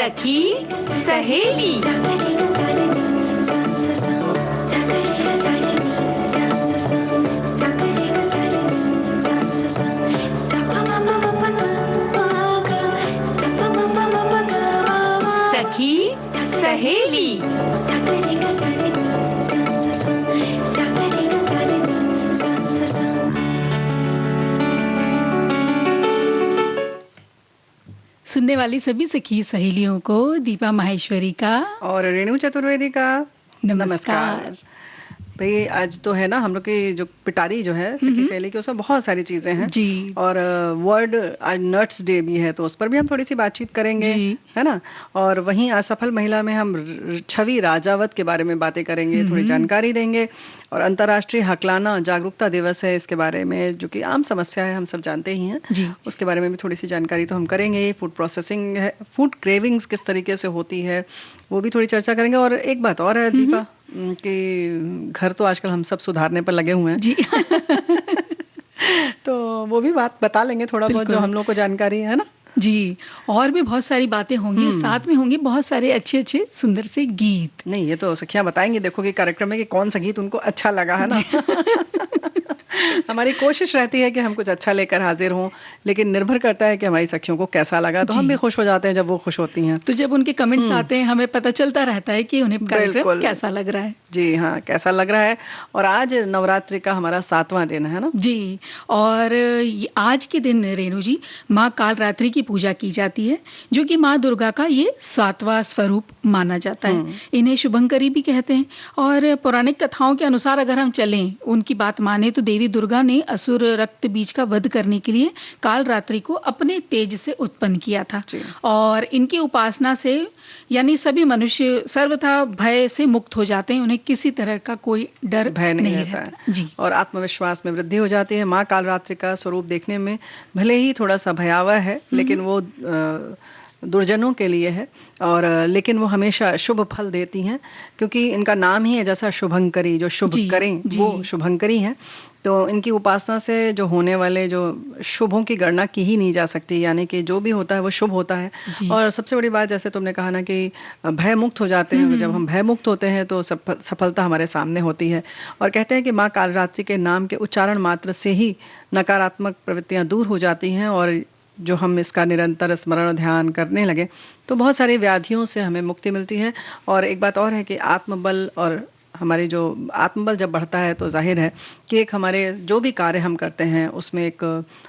सखी सहेली। सखी सहेली। सुनने वाली सभी सखी सहेलियों को दीपा माहेश्वरी का और रेणु चतुर्वेदी का नमस्कार। भाई आज तो है ना हम लोग की जो पिटारी जो है सखी सहेली की, उसमें बहुत सारी चीजें हैं जी। और वर्ल्ड आज नट्स डे भी है, तो उस पर भी हम थोड़ी सी बातचीत करेंगे, है ना। और वहीं असफल महिला में हम छवि राजावत के बारे में बातें करेंगे, थोड़ी जानकारी देंगे। और अंतर्राष्ट्रीय हकलाना जागरूकता दिवस है, इसके बारे में जो कि आम समस्या है, हम सब जानते ही हैं जी। उसके बारे में भी थोड़ी सी जानकारी तो हम करेंगे। फूड प्रोसेसिंग है, फूड क्रेविंग्स किस तरीके से होती है वो भी थोड़ी चर्चा करेंगे। और एक बात और है दीपा कि घर तो आजकल हम सब सुधारने पर लगे हुए हैं जी। तो वो भी बात बता लेंगे थोड़ा बहुत जो हम लोग को जानकारी है ना। जी, और भी बहुत सारी बातें होंगी, साथ में होंगे बहुत सारे अच्छे अच्छे सुंदर से गीत। नहीं, ये तो सखियां बताएंगे, देखो कि कार्यक्रम में कि कौन सा गीत उनको अच्छा लगा, है ना। हमारी कोशिश रहती है कि हम कुछ अच्छा लेकर हाजिर हों, लेकिन निर्भर करता है कि हमारी सखियों को कैसा लगा। तो हम भी खुश हो जाते हैं जब वो खुश होती हैं। तो जब उनके कमेंट्स आते हैं हमें पता चलता रहता है कि उन्हें कार्यक्रम कैसा लग रहा है। जी हाँ, कैसा लग रहा है। और आज नवरात्रि का हमारा 7वां दिन है ना जी। और आज के दिन रेणु जी माँ कालरात्रि की पूजा की जाती है, जो कि माँ दुर्गा का ये 7वां स्वरूप माना जाता है। इन्हें शुभंकरी भी कहते हैं। और पौराणिक कथाओं के अनुसार अगर हम चलें, उनकी बात माने तो देवी दुर्गा ने असुर रक्त बीज का वध करने के लिए कालरात्रि को अपने तेज से उत्पन्न किया था। और इनकी उपासना से यानी सभी मनुष्य सर्वथा भय से मुक्त हो जाते हैं, उन्हें किसी तरह का कोई डर भय नहीं रहता है। जी। और आत्मविश्वास में वृद्धि हो जाती है। माँ कालरात्रि का स्वरूप देखने में भले ही थोड़ा सा भयावह है, लेकिन वो दुर्जनों के लिए है। और लेकिन वो हमेशा शुभ फल देती हैं, क्योंकि इनका नाम ही है जैसा शुभंकरी, जो शुभ करें वो शुभंकरी हैं। तो इनकी उपासना से जो होने वाले जो शुभों की गणना की ही नहीं जा सकती, यानी कि जो भी होता है वो शुभ होता है। और सबसे बड़ी बात जैसे तुमने कहा ना कि भय मुक्त हो जाते हैं, जब हम भय मुक्त होते हैं तो सफलता हमारे सामने होती है। और कहते हैं कि माँ कालरात्रि के नाम के उच्चारण मात्र से ही नकारात्मक प्रवृत्तियां दूर हो जाती हैं, और जो हम इसका निरंतर स्मरण ध्यान करने लगे तो बहुत सारी व्याधियों से हमें मुक्ति मिलती है। और एक बात और है कि आत्मबल, और हमारी जो आत्मबल जब बढ़ता है तो जाहिर है कि एक हमारे जो भी कार्य हम करते हैं उसमें एक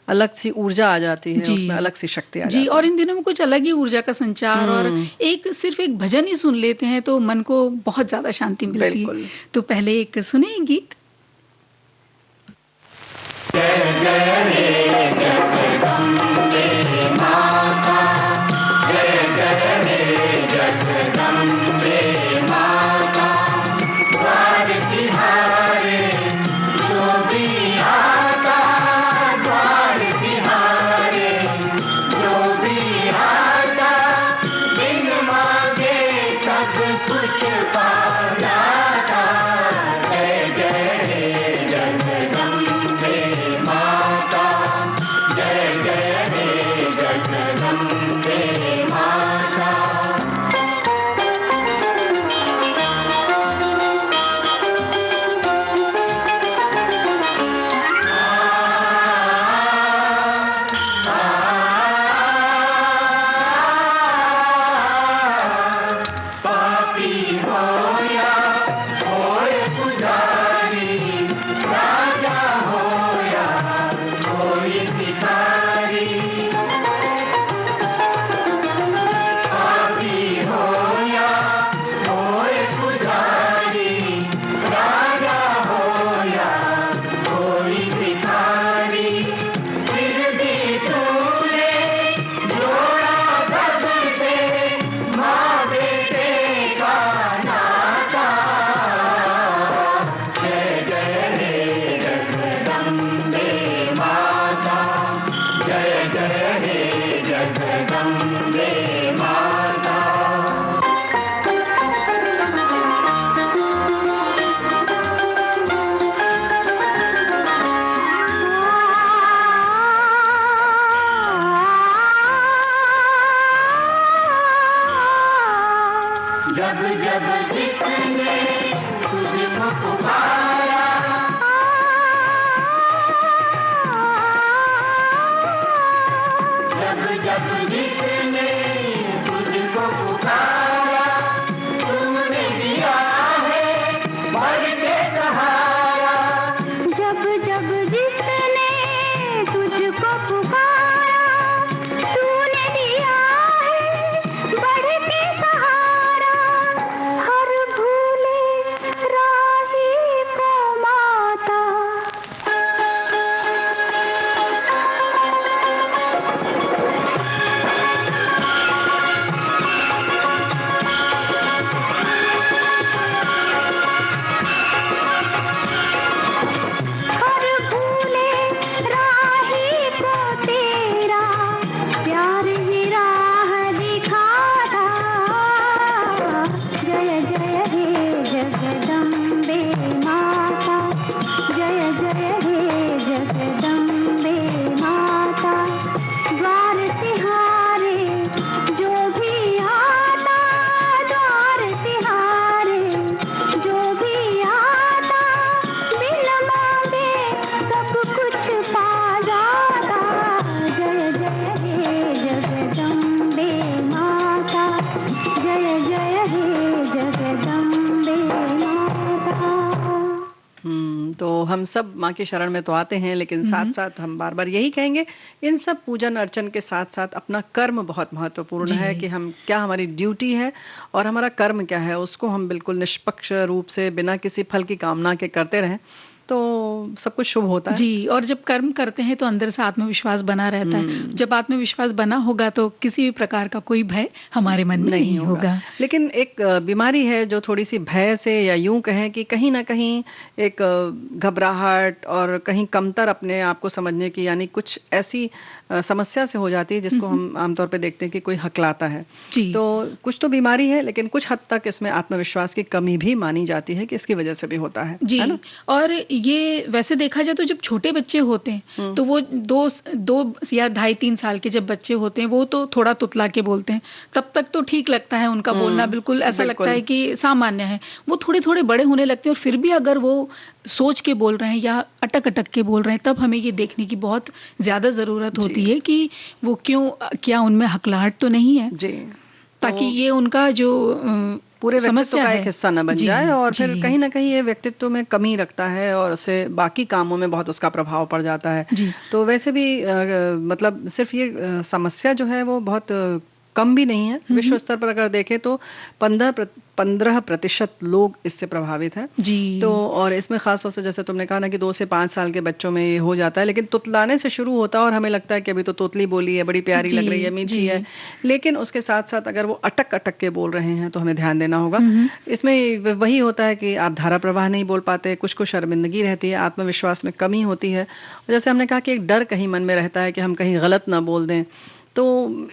अलग सी ऊर्जा आ जाती है, उसमें अलग सी शक्ति आ जाती है। और इन दिनों में कुछ अलग ही ऊर्जा का संचार, और सिर्फ एक भजन ही सुन लेते हैं तो मन को बहुत ज्यादा शांति मिलती है। तो पहले एक सुने गीत। जय जय रे जगदम्बे माता, जय जय रे जगदम्बे माता, द्वार तिहारे जो भी आता, द्वार तिहारे जो भी आता, बिन मांगे सब कुछ पा जाता। जय जय रे जगदम्बे माता, जय जय रे जगदम्बे माता। पापी हो जब जब जिसने तुझको पुकारा, जब जब जिसने तुझको पुकारा, तुमने दिया है बढ़ के सहारा। जब जब जिसने तुझको पुकारा, तूने दिया है बढ़ के सहारा। हर भूले राही को माता, हर भूले राही को तेरा प्यार ही राह दिखाता। जय जय हे जगदम्बे माता, जय जय हे जगदम्बे माता। द्वार तिहारे जो भी आता, द्वार तिहारे जो भी आता, बिन मांगे सब कुछ पा जाता। जय जय हे जगदम्बे माता, जय जय हे जगदम्बे माता। तो हम सब माँ की शरण में तो आते हैं, लेकिन साथ साथ हम बार बार यही कहेंगे, इन सब पूजन अर्चन के साथ साथ अपना कर्म बहुत महत्वपूर्ण है, कि हम क्या, हमारी ड्यूटी है और हमारा कर्म क्या है, उसको हम बिल्कुल निष्पक्ष रूप से बिना किसी फल की कामना के करते रहें, तो सब कुछ शुभ होता है। जी, और जब कर्म करते हैं तो अंदर से आत्मविश्वास बना रहता है। जब आत्मविश्वास बना होगा तो किसी भी प्रकार का कोई भय हमारे मन में नहीं होगा। लेकिन एक बीमारी है जो थोड़ी सी भय से, या यूं कहें कि कहीं ना कहीं एक घबराहट और कहीं कमतर अपने आप को समझने की, यानी कुछ ऐसी समस्या से हो जाती है जिसको हम आमतौर पे देखते हैं कि कोई हकलाता है। जी। तो कुछ तो बीमारी है, लेकिन कुछ हद तक इसमें आत्मविश्वास की कमी भी मानी जाती है कि इसकी वजह से भी होता है जी। ना? और ये वैसे देखा जाए तो जब छोटे बच्चे होते हैं तो वो दो या 2.5-3 साल के जब बच्चे होते हैं वो तो थोड़ा तुतला के बोलते हैं, तब तक तो ठीक लगता है उनका बोलना, बिल्कुल ऐसा लगता है कि सामान्य है। वो थोड़े थोड़े बड़े होने लगते हैं और फिर भी अगर वो सोच के बोल रहे हैं या अटक अटक के बोल रहे हैं, तब हमें ये देखने की बहुत ज्यादा जरूरत होती है कि वो क्यों, क्या उनमें हकलाहट तो नहीं है, जी, ताकि ये उनका जो पूरे व्यक्तित्व समस्या का है एक हिस्सा न बन जी, जाए, और फिर जी। कहीं ना कहीं ये व्यक्तित्व में कमी रखता है और उससे बाकी कामों में बहुत उसका प्रभाव पड़ जाता है। जी। तो वैसे भी मतलब सिर्फ ये समस्या जो है वो बहुत कम भी नहीं है। विश्व स्तर पर अगर देखें तो 15% लोग इससे प्रभावित हैं। जी। तो और इसमें खास तौर से जैसे तुमने कहा ना कि 2 से 5 साल के बच्चों में ये हो जाता है, लेकिन तुतलाने से शुरू होता है और हमें लगता है कि अभी तो तोतली बोली है, बड़ी प्यारी लग रही है, मीठी है, लेकिन उसके साथ साथ अगर वो अटक अटक के बोल रहे हैं तो हमें ध्यान देना होगा। इसमें वही होता है कि आप धारा प्रवाह नहीं बोल पाते, कुछ को शर्मिंदगी रहती है, आत्मविश्वास में कमी होती है, और जैसे हमने कहा कि एक डर कहीं मन में रहता है कि हम कहीं गलत ना बोल दें, तो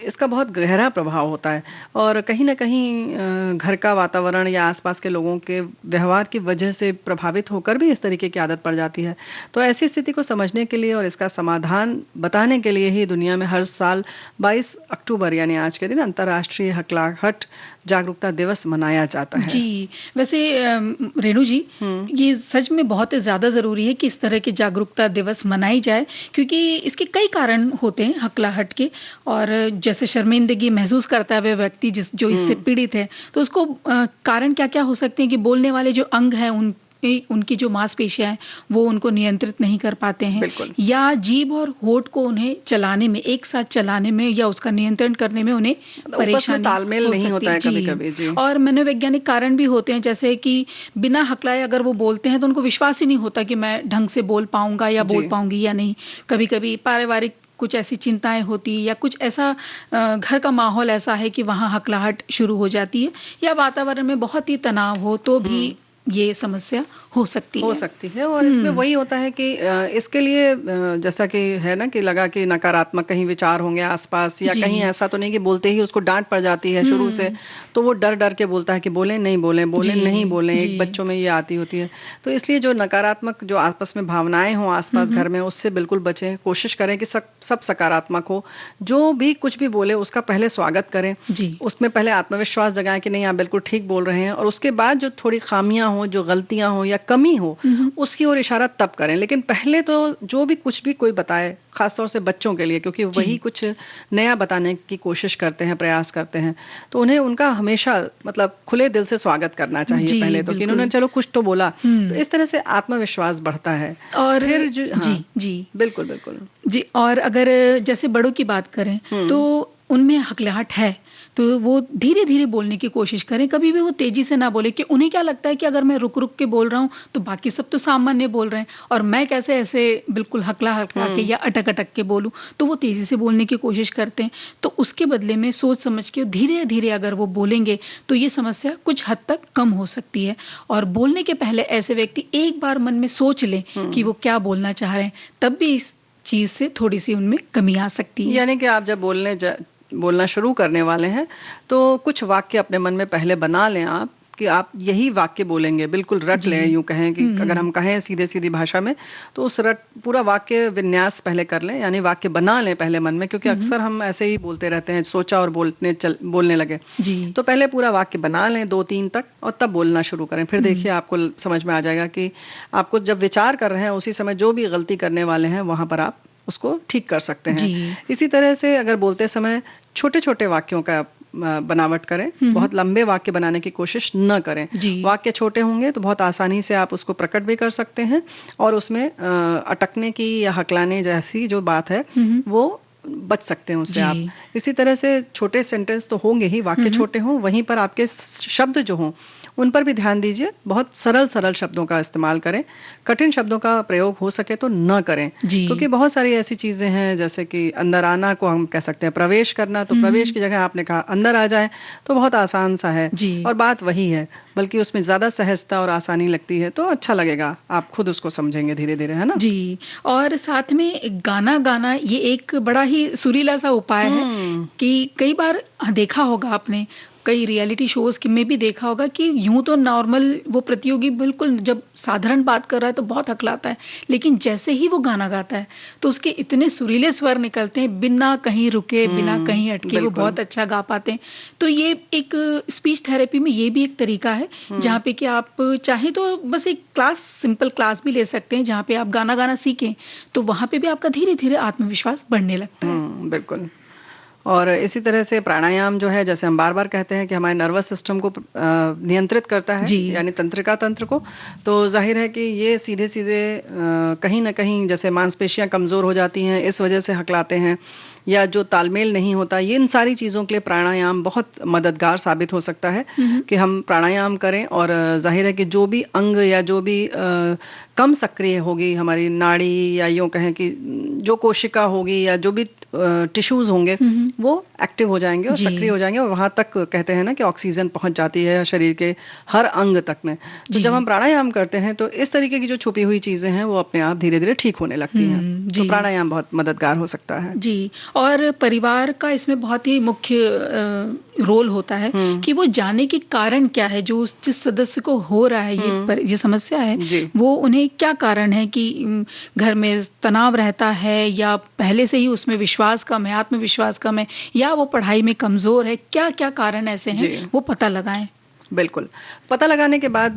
इसका बहुत गहरा प्रभाव होता है। और कहीं ना कहीं घर का वातावरण या आसपास के लोगों के व्यवहार की वजह से प्रभावित होकर भी इस तरीके की आदत पड़ जाती है। तो ऐसी स्थिति को समझने के लिए और इसका समाधान बताने के लिए ही दुनिया में हर साल 22 अक्टूबर यानी आज के दिन अंतर्राष्ट्रीय हकलाहट जागरूकता दिवस मनाया जाता है। जी, वैसे रेणु जी, ये सच में बहुत ज़्यादा ज़रूरी है कि इस तरह के जागरूकता दिवस मनाई जाए, क्योंकि इसके कई कारण होते हैं हकलाहट के। और जैसे शर्मिंदगी महसूस करता है वह व्यक्ति जो इससे पीड़ित है, तो उसको कारण क्या-क्या हो सकते हैं कि बोलने वाले जो अंग हैं उनकी जो मांसपेशियां हैं वो उनको नियंत्रित नहीं कर पाते हैं, या जीभ और होठ को उन्हें चलाने में, एक साथ चलाने में या उसका नियंत्रण करने में उन्हें परेशानी तालमेल हो नहीं सकती होता है कभी-कभी। जी। और मनोवैज्ञानिक कारण भी होते हैं, जैसे कि बिना हकलाए अगर वो बोलते हैं तो उनको विश्वास ही नहीं होता कि मैं ढंग से बोल पाऊंगा या बोल पाऊंगी या नहीं। कभी-कभी पारिवारिक कुछ ऐसी चिंताएं होती, या कुछ ऐसा घर का माहौल ऐसा है कि वहाँ हकलाहट शुरू हो जाती है, या वातावरण में बहुत ही तनाव हो तो भी ये समस्या हो सकती हो है। सकती है। और इसमें वही होता है कि इसके लिए जैसा कि है ना कि लगा कि नकारात्मक कहीं विचार होंगे आसपास, या जी। कहीं ऐसा तो नहीं कि बोलते ही उसको डांट पड़ जाती है शुरू से, तो वो डर डर के बोलता है कि बोले नहीं बोले, बोले जी, नहीं बोले, जी। एक बच्चों में ये आती होती है। तो इसलिए जो नकारात्मक जो आपस में भावनाएं हों आसपास घर में, उससे बिल्कुल बचें, कोशिश करें कि सब सकारात्मक हो। जो भी कुछ भी बोले उसका पहले स्वागत करें, जी। उसमें पहले आत्मविश्वास जगाएं कि नहीं आप बिल्कुल ठीक बोल रहे हैं, और उसके बाद जो थोड़ी खामियां हो, जो गलतियां हो या कमी हो, उसकी ओर इशारा तब करें। लेकिन पहले तो जो भी कुछ भी कोई बताए, खासतौर से बच्चों के लिए, क्योंकि वही कुछ नया बताने की कोशिश करते हैं, प्रयास करते हैं, तो उन्हें उनका हमेशा मतलब खुले दिल से स्वागत करना चाहिए जी, पहले तो, कि बिल्कुल। इन्होंने चलो कुछ तो बोला, तो हुँ। इस तरह से आत्मविश्वास बढ़ता है। और फिर जो जी, हाँ, जी। बिल्कुल बिल्कुल। जी, और अगर जैसे बड़ों की बात करें, हुँ। तो उनमें हकलाहट है, तो वो धीरे-धीरे बोलने की कोशिश करें, कभी भी वो तेज़ी से ना बोले, कि उन्हें क्या लगता है कि अगर मैं रुक-रुक के बोल रहा हूँ, तो बाकी सब तो सामान्य बोल रहे हैं और मैं कैसे ऐसे बिल्कुल हकला-हकला के या अटक-अटक के बोलूँ, तो वो तेज़ी से बोलने की कोशिश करते हैं। तो उसके बदले में सोच समझ के धीरे-धीरे अगर वो बोलेंगे, तो ये समस्या कुछ हद तक कम हो सकती है। और बोलने के पहले ऐसे व्यक्ति एक बार मन में सोच लें कि वो क्या बोलना चाह रहे हैं, तब भी इस चीज़ से थोड़ी-सी उनमें कमी आ सकती है। यानी कि आप जब बोलना शुरू करने वाले हैं, तो कुछ वाक्य अपने मन में पहले बना लें आप, कि आप यही वाक्य बोलेंगे, बिल्कुल रट जी। लें, यूँ कहें कि अगर हम कहें सीधे-सीधी भाषा में, तो उस पूरा वाक्य विन्यास पहले कर लें, यानी वाक्य बना लें पहले मन में, क्योंकि अक्सर हम ऐसे ही बोलते रहते हैं, सोचा और बोलने लगे। जी। तो पहले पूरा वाक्य बना लें 2-3 तक, और तब बोलना शुरू करें। फिर देखिए आपको समझ में आ जाएगा कि आपको जब विचार कर रहे हैं, उसी समय जो भी गलती करने वाले हैं, वहाँ पर आप उसको ठीक कर सकते हैं। जी। इसी तरह से अगर बोलते समय छोटे-छोटे वाक्यों का बनावट करें, बहुत लंबे वाक्य बनाने की कोशिश न करें। जी। वाक्य छोटे होंगे तो बहुत आसानी से आप उसको प्रकट भी कर सकते हैं, और उसमें अटकने की या हकलाने जैसी जो बात है, वो बच सकते हैं उससे आप। जी। इसी तरह से छोटे सेंटेंस तो होंगे ही, वाक्य छोटे हों, वहीं पर आपके शब्द जो हों, उन पर भी ध्यान दीजिए। बहुत सरल शब्दों का इस्तेमाल करें, कठिन शब्दों का प्रयोग हो सके तो न करें, जी। क्योंकि बहुत सारी ऐसी चीजें हैं, जैसे कि अंदर आना को हम कह सकते हैं प्रवेश करना, तो प्रवेश की जगह आपने कहा अंदर आ जाए, तो बहुत आसान सा है, जी। और बात वही है, बल्कि उसमें ज्यादा सहजता और आसानी लगती है, तो अच्छा लगेगा, आप खुद उसको समझेंगे धीरे धीरे, है ना। जी, और साथ में गाना गाना ये एक बड़ा ही सुरीला सा उपाय है, कि कई बार देखा होगा आपने, कई रियलिटी शोज़ में भी देखा होगा कि यूँ तो नॉर्मल वो प्रतियोगी बिल्कुल जब साधारण बात कर रहा है तो बहुत हकलाता है, लेकिन जैसे ही वो गाना गाता है, तो उसके इतने सुरीले स्वर निकलते हैं, बिना कहीं रुके, बिना कहीं अटके, वो बिल्कुल। बहुत अच्छा गा पाते हैं। तो ये एक स्पीच थेरेपी में ये भी एक तरीका है, जहाँ पे कि आप चाहें तो बस एक सिंपल क्लास भी ले सकते हैं, जहाँ पे आप गाना गाना सीखें, तो वहाँ पे भी आपका धीरे-धीरे आत्मविश्वास बढ़ने लगता है। बिल्कुल। और इसी तरह से प्राणायाम जो है, जैसे हम बार-बार कहते हैं कि हमारे नर्वस सिस्टम को नियंत्रित करता है, जी। यानी तंत्रिका तंत्र को, तो जाहिर है कि ये सीधे-सीधे कहीं न कहीं जैसे मांसपेशियाँ कमज़ोर हो जाती हैं, इस वजह से हकलाते हैं, या जो तालमेल नहीं होता, ये इन सारी चीज़ों के लिए प्राणायाम बहुत मददगार साबित हो सकता है, कि हम प्राणायाम करें। और जाहिर है कि जो भी अंग या जो भी कम सक्रिय होगी हमारी नाड़ी, या यूँ कहें कि जो कोशिका होगी या जो भी टिश्यूज होंगे, वो एक्टिव हो जाएंगे और जी। सक्रिय हो जाएंगे, और वहां तक कहते हैं ना कि ऑक्सीजन पहुंच जाती है शरीर के हर अंग तक में। तो जी। जब हम प्राणायाम करते हैं, तो इस तरीके की जो छुपी हुई चीजें हैं, वो अपने आप धीरे धीरे ठीक होने लगती हैं। तो जी। प्राणायाम बहुत मददगार हो सकता है। जी, और परिवार का इसमें बहुत ही मुख्य रोल होता है, कि वो जाने कि कारण क्या है, जो जिस सदस्य को हो रहा है ये समस्या है, जी। वो उन्हें क्या कारण है कि घर में तनाव रहता है, या पहले से ही उसमें विश्वास कम है, आत्मविश्वास कम है, या वो पढ़ाई में कमजोर है, क्या-क्या कारण ऐसे हैं, जी। वो पता लगाएं। बिल्कुल। पता लगाने के बाद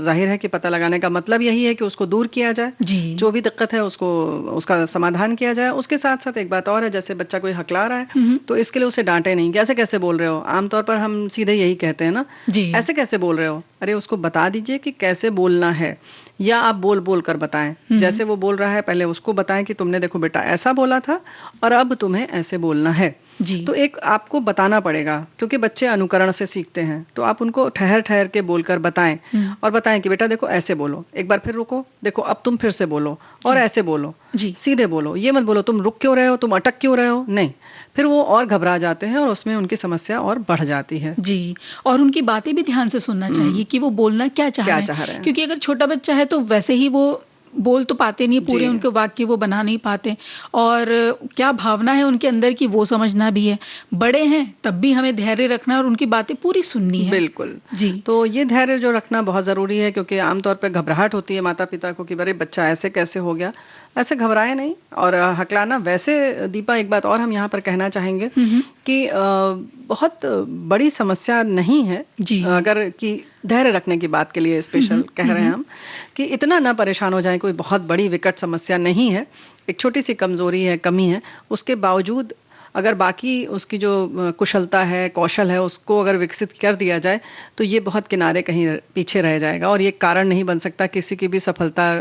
जाहिर है कि पता लगाने का मतलब यही है कि उसको दूर किया जाए, जी। जो भी दिक्कत है उसको उसका समाधान किया जाए। उसके साथ-साथ एक बात और है, जैसे बच्चा कोई हकला रहा है, तो इसके लिए उसे डांटे नहीं, कैसे कैसे बोल रहे हो। आमतौर पर हम सीधे यही कहते हैं ना, जी। ऐसे कैसे बोल रहे हो। अरे उसको बता दीजिए कि कैसे बोलना है, या आप बोल बोल कर बताएं। जैसे वो बोल रहा है, पहले उसको बताएं कि तुमने देखो बेटा ऐसा बोला था, और अब तुम्हें ऐसे बोलना है। जी। तो एक आपको बताना पड़ेगा, क्योंकि बच्चे अनुकरण से सीखते हैं। तो आप उनको ठहर ठहर के बोलकर बताएं, और बताएं कि बेटा देखो ऐसे बोलो, एक बार फिर रुको, देखो अब तुम फिर से बोलो, और जी। ऐसे बोलो, जी। सीधे बोलो, ये मत बोलो तुम रुक क्यों रहे हो, तुम अटक क्यों रहे हो, नहीं। फिर वो और घबरा जाते हैं और उसमें उनकी समस्या और बढ़ जाती है। जी, और उनकी बातें भी ध्यान से सुनना चाहिए कि वो बोलना क्या चाह क्या रहे हैं। चाह रहे हैं। क्योंकि अगर छोटा बच्चा है तो वैसे ही वो बोल तो पाते नहीं, पूरे जी। उनके वाक्य वो बना नहीं पाते, और क्या भावना है उनके अंदर की वो समझना भी है। बड़े हैं तब भी हमें धैर्य रखना और उनकी बातें पूरी सुननी है। बिल्कुल। जी। तो ये धैर्य जो रखना बहुत ज़रूरी है, क्योंकि आमतौर पे घबराहट होती है माता-पिता को कि अरे बच्चा ऐसे कैसे हो गया। ऐसे घबराएं नहीं, और हकलाना। वैसे दीपा एक बात और हम यहाँ पर कहना चाहेंगे कि बहुत बड़ी समस्या नहीं है, जी। अगर कि धैर्य रखने की बात के लिए स्पेशल कह रहे हैं हम, कि इतना ना परेशान हो जाएं, कोई बहुत बड़ी विकट समस्या नहीं है, एक छोटी सी कमजोरी है, कमी है। उसके बावजूद अगर बाकी उसकी जो कुशलता है, कौशल है, उसको अगर विकसित कर दिया जाए तो ये बहुत किनारे कहीं पीछे रह जाएगा, और ये कारण नहीं बन सकता किसी की भी सफलता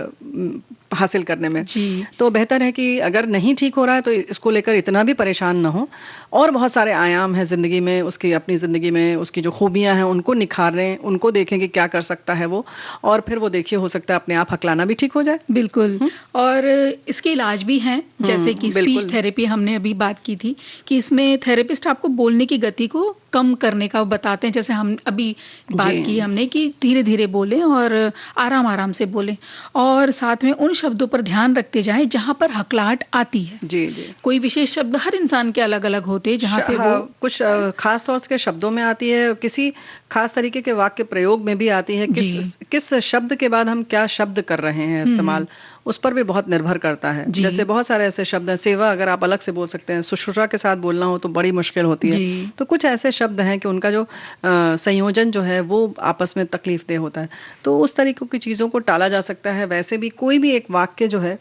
हासिल करने में। जी। तो बेहतर है कि अगर नहीं ठीक हो रहा है तो इसको लेकर इतना भी परेशान ना हो, और बहुत सारे आयाम हैं ज़िंदगी में, उसकी अपनी ज़िंदगी में उसकी जो खूबियां हैं उनको निखारें, उनको देखें कि क्या कर सकता है वो, और फिर वो देखिए हो सकता है अपने आप हकलाना भी ठीक हो जाए। बिल्कुल। और इसके इलाज भी हैं, जैसे कि बिल्कुल। स्पीच थेरेपी हमने अभी बात की थी, कि इसमें थेरेपिस्ट आपको बोलने की गति को कम करने का बताते हैं। जैसे हम अभी बात जी। की हमने कि धीरे-धीरे बोलें और आराम-आराम से बोलें, और साथ में उन शब्दों पर ध्यान रखते जाएं जहां पर हकलाहट आती है। जी जी। कोई विशेष शब्द हर इंसान के अलग-अलग होते हैं जहां पे वो कुछ खास तौर के शब्दों में आती है, किसी खास तरीके के वाक्य प्रयोग में भी आती है, किस किस शब्द के बाद हम क्या शब्द कर रहे हैं इस्तेमाल, उस पर भी बहुत निर्भर करता है। जी। जैसे बहुत सारे ऐसे शब्द हैं, सेवा अगर आप अलग से बोल सकते हैं, शुश्रूषा के साथ बोलना हो तो बड़ी मुश्किल होती है। जी। तो कुछ ऐसे शब्द हैं कि उनका जो संयोजन जो है वो आपस में तकलीफदेह होता है, तो उस तरीके की चीज़ों को टाला जा सकता है। वैसे भी कोई भी एक वाक्य जो है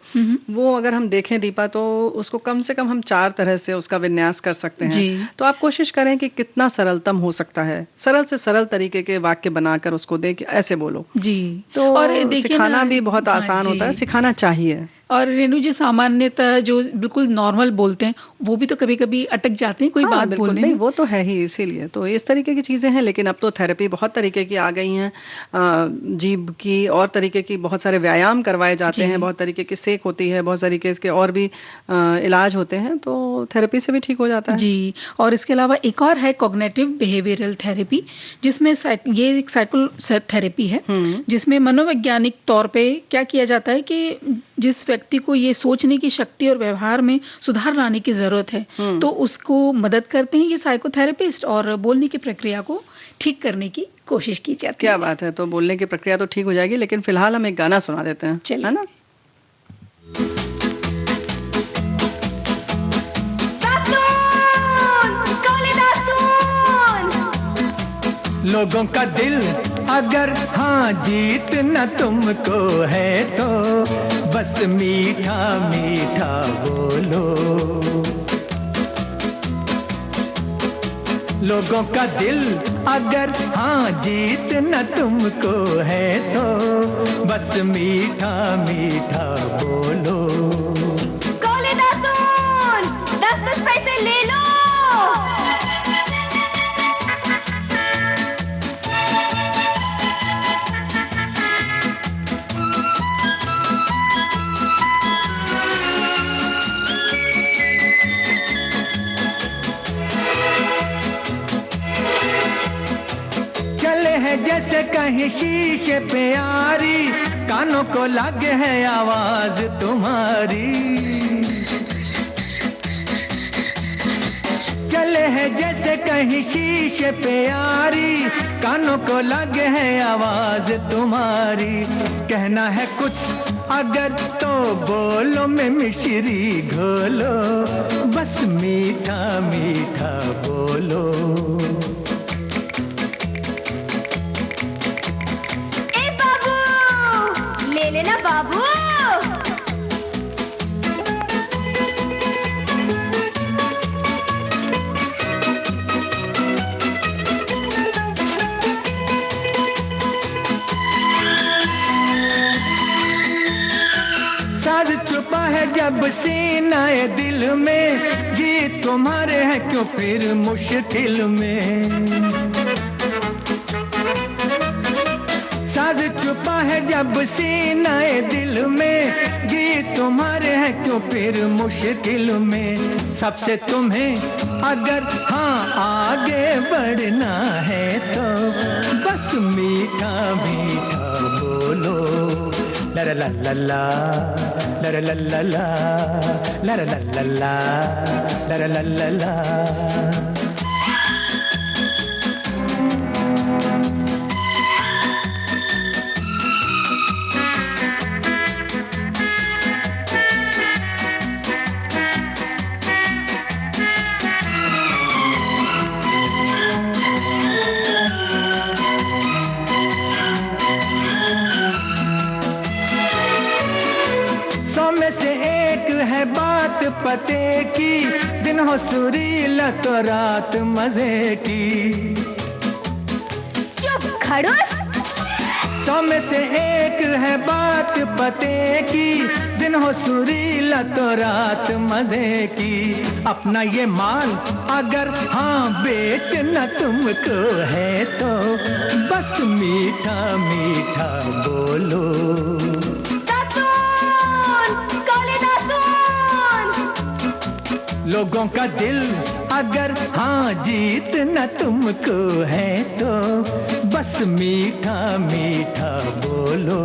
वो अगर हम देखें दीपा, तो उसको कम से कम हम 4 तरह से उसका विन्यास कर सकते हैं। जी। तो आप कोशिश करें कि कितना सरलतम हो सकता है, सरल से सरल तरीके के वाक्य बनाकर उसको दें कि ऐसे बोलो। जी। तो और देखिए सिखाना ना, भी बहुत हाँ आसान होता है, जी। सिखाना चाहिए। और रेणु जी सामान्यतः जो बिल्कुल नॉर्मल बोलते हैं वो भी तो कभी-कभी अटक जाते हैं कोई हाँ, बात बिल्कुल। बोलने नहीं, में। वो तो है ही, इसीलिए तो इस तरीके की चीज़ें हैं। लेकिन अब तो थेरेपी बहुत तरीके की आ गई हैं, जीभ की और तरीके की बहुत सारे व्यायाम करवाए जाते जी। हैं, बहुत तरीके की सेक होती है, बहुत तरीके के और भी इलाज होते हैं, तो थेरेपी से भी ठीक हो जाता है। जी, और इसके अलावा एक और है कॉग्निटिव बिहेवियरल थेरेपी, जिसमें ये एक साइकिल थेरेपी है, जिसमें मनोवैज्ञानिक तौर पे क्या किया जाता है कि जिस व्यक्ति को ये सोचने की शक्ति और व्यवहार में सुधार लाने की ज़रूरत है, तो उसको मदद करते हैं ये साइकोथेरेपिस्ट, और बोलने की प्रक्रिया को ठीक करने की कोशिश की जाती है। क्या बात है! तो बोलने की प्रक्रिया तो ठीक हो जाएगी, लेकिन फिलहाल हम एक गाना सुना देते हैं, चलिए। है ना? लोगों का दिल अगर हाँ जीतना तुमको है तो बस मीठा मीठा बोलो। लोगों का दिल अगर हाँ जीतना तुमको है तो बस मीठा मीठा बोलो। कौले दातून 10 पैसे ले लो। चले है जैसे कहीं शीशे पे यारी, कानों को लगे है आवाज तुम्हारी। चले है जैसे कहीं शीशे पे यारी, कानों को लगे है आवाज तुम्हारी। कहना है कुछ अगर तो बोलो में मिश्री घोलो, बस मीठा मीठा बोलो। ए बाबू ले लेना बाबू। साज छुपा है जब जब सीनाए दिल में, गीत तुम्हारे हैं क्यों फिर मुश्किल में। साज छुपा है जब सीनाए दिल में, गीत तुम्हारे हैं क्यों फिर मुश्किल में। सबसे तुम्हें अगर हाँ आगे बढ़ना है तो बस मीठा मीठा बोलो, ला ला ला ला ला ला ला ला ला ला ला ला ला। है बात पते की, दिन हो सुरीला तो रात मजे की। चुप खड़ूस। 100 में से एक है बात पते की, दिन हो सुरीला तो रात मजे की। अपना ये माल अगर हाँ बेचना तुमको है तो बस मीठा मीठा बोलो। लोगों का दिल अगर हाँ जीतना तुमको है तो बस मीठा मीठा बोलो।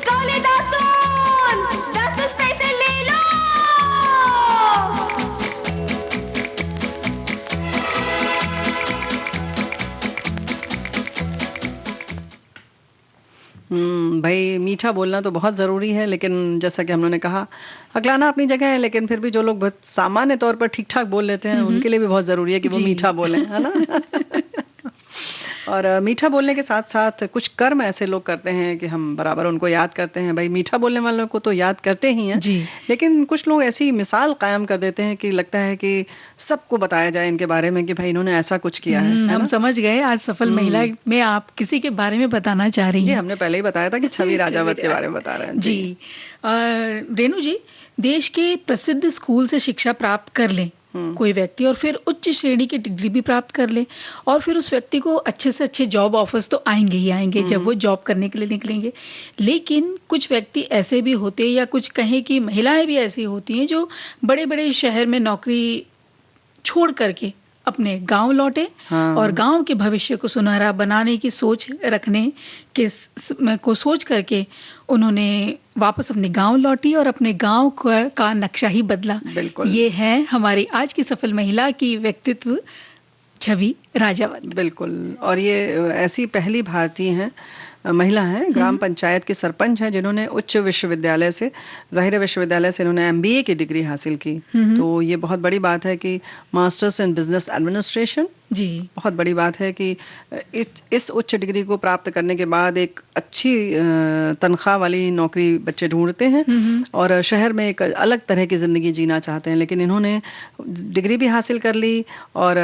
कौले दातून 10 पैसे ले लो। भाई मीठा बोलना तो बहुत ज़रूरी है, लेकिन जैसा कि हम लोगों ने कहा अगलाना अपनी जगह है, लेकिन फिर भी जो लोग बहुत सामान्य तौर पर ठीक ठाक बोल लेते हैं उनके लिए भी बहुत ज़रूरी है कि वो मीठा बोलें, है ना। और मीठा बोलने के साथ साथ कुछ कर्म ऐसे लोग करते हैं कि हम बराबर उनको याद करते हैं। भाई मीठा बोलने वालों को तो याद करते ही हैं जी। लेकिन कुछ लोग ऐसी मिसाल कायम कर देते हैं कि लगता है कि सबको बताया जाए इनके बारे में कि भाई इन्होंने ऐसा कुछ किया है हम ना? समझ गए आज सफल महिला में आप किसी के बारे में बताना चाह रही जी, हैं। हमने पहले ही बताया था कि छवि राजावत के बारे में बता रहे हैं। जी रेणु जी, देश के प्रसिद्ध स्कूल से शिक्षा प्राप्त कर लें कोई व्यक्ति और फिर उच्च श्रेणी की डिग्री भी प्राप्त कर ले और फिर उस व्यक्ति को अच्छे से अच्छे जॉब ऑफर्स तो आएंगे ही आएंगे जब वो जॉब करने के लिए निकलेंगे। लेकिन कुछ व्यक्ति ऐसे भी होते हैं या कुछ कहें कि महिलाएं भी ऐसी होती हैं जो बड़े बड़े शहर में नौकरी छोड़ करके अपने गांव लौटे और गांव के भविष्य को सुनहरा बनाने की सोच रखने के को सोच करके उन्होंने वापस अपने गांव लौटी और अपने गांव का नक्शा ही बदला। बिल्कुल। ये है हमारी आज की सफल महिला की व्यक्तित्व छवि राजावत। बिल्कुल। और ये ऐसी पहली भारतीय हैं महिला हैं, ग्राम पंचायत के सरपंच हैं जिन्होंने उच्च विश्वविद्यालय से, जाहिर विश्वविद्यालय से इन्होंने MBA की डिग्री हासिल की। तो ये बहुत बड़ी बात है कि मास्टर्स इन बिजनेस एडमिनिस्ट्रेशन, जी बहुत बड़ी बात है कि इस उच्च डिग्री को प्राप्त करने के बाद एक अच्छी तनख्वाह वाली नौकरी बच्चे ढूंढते हैं और शहर में एक अलग तरह की ज़िंदगी जीना चाहते हैं। लेकिन इन्होंने डिग्री भी हासिल कर ली और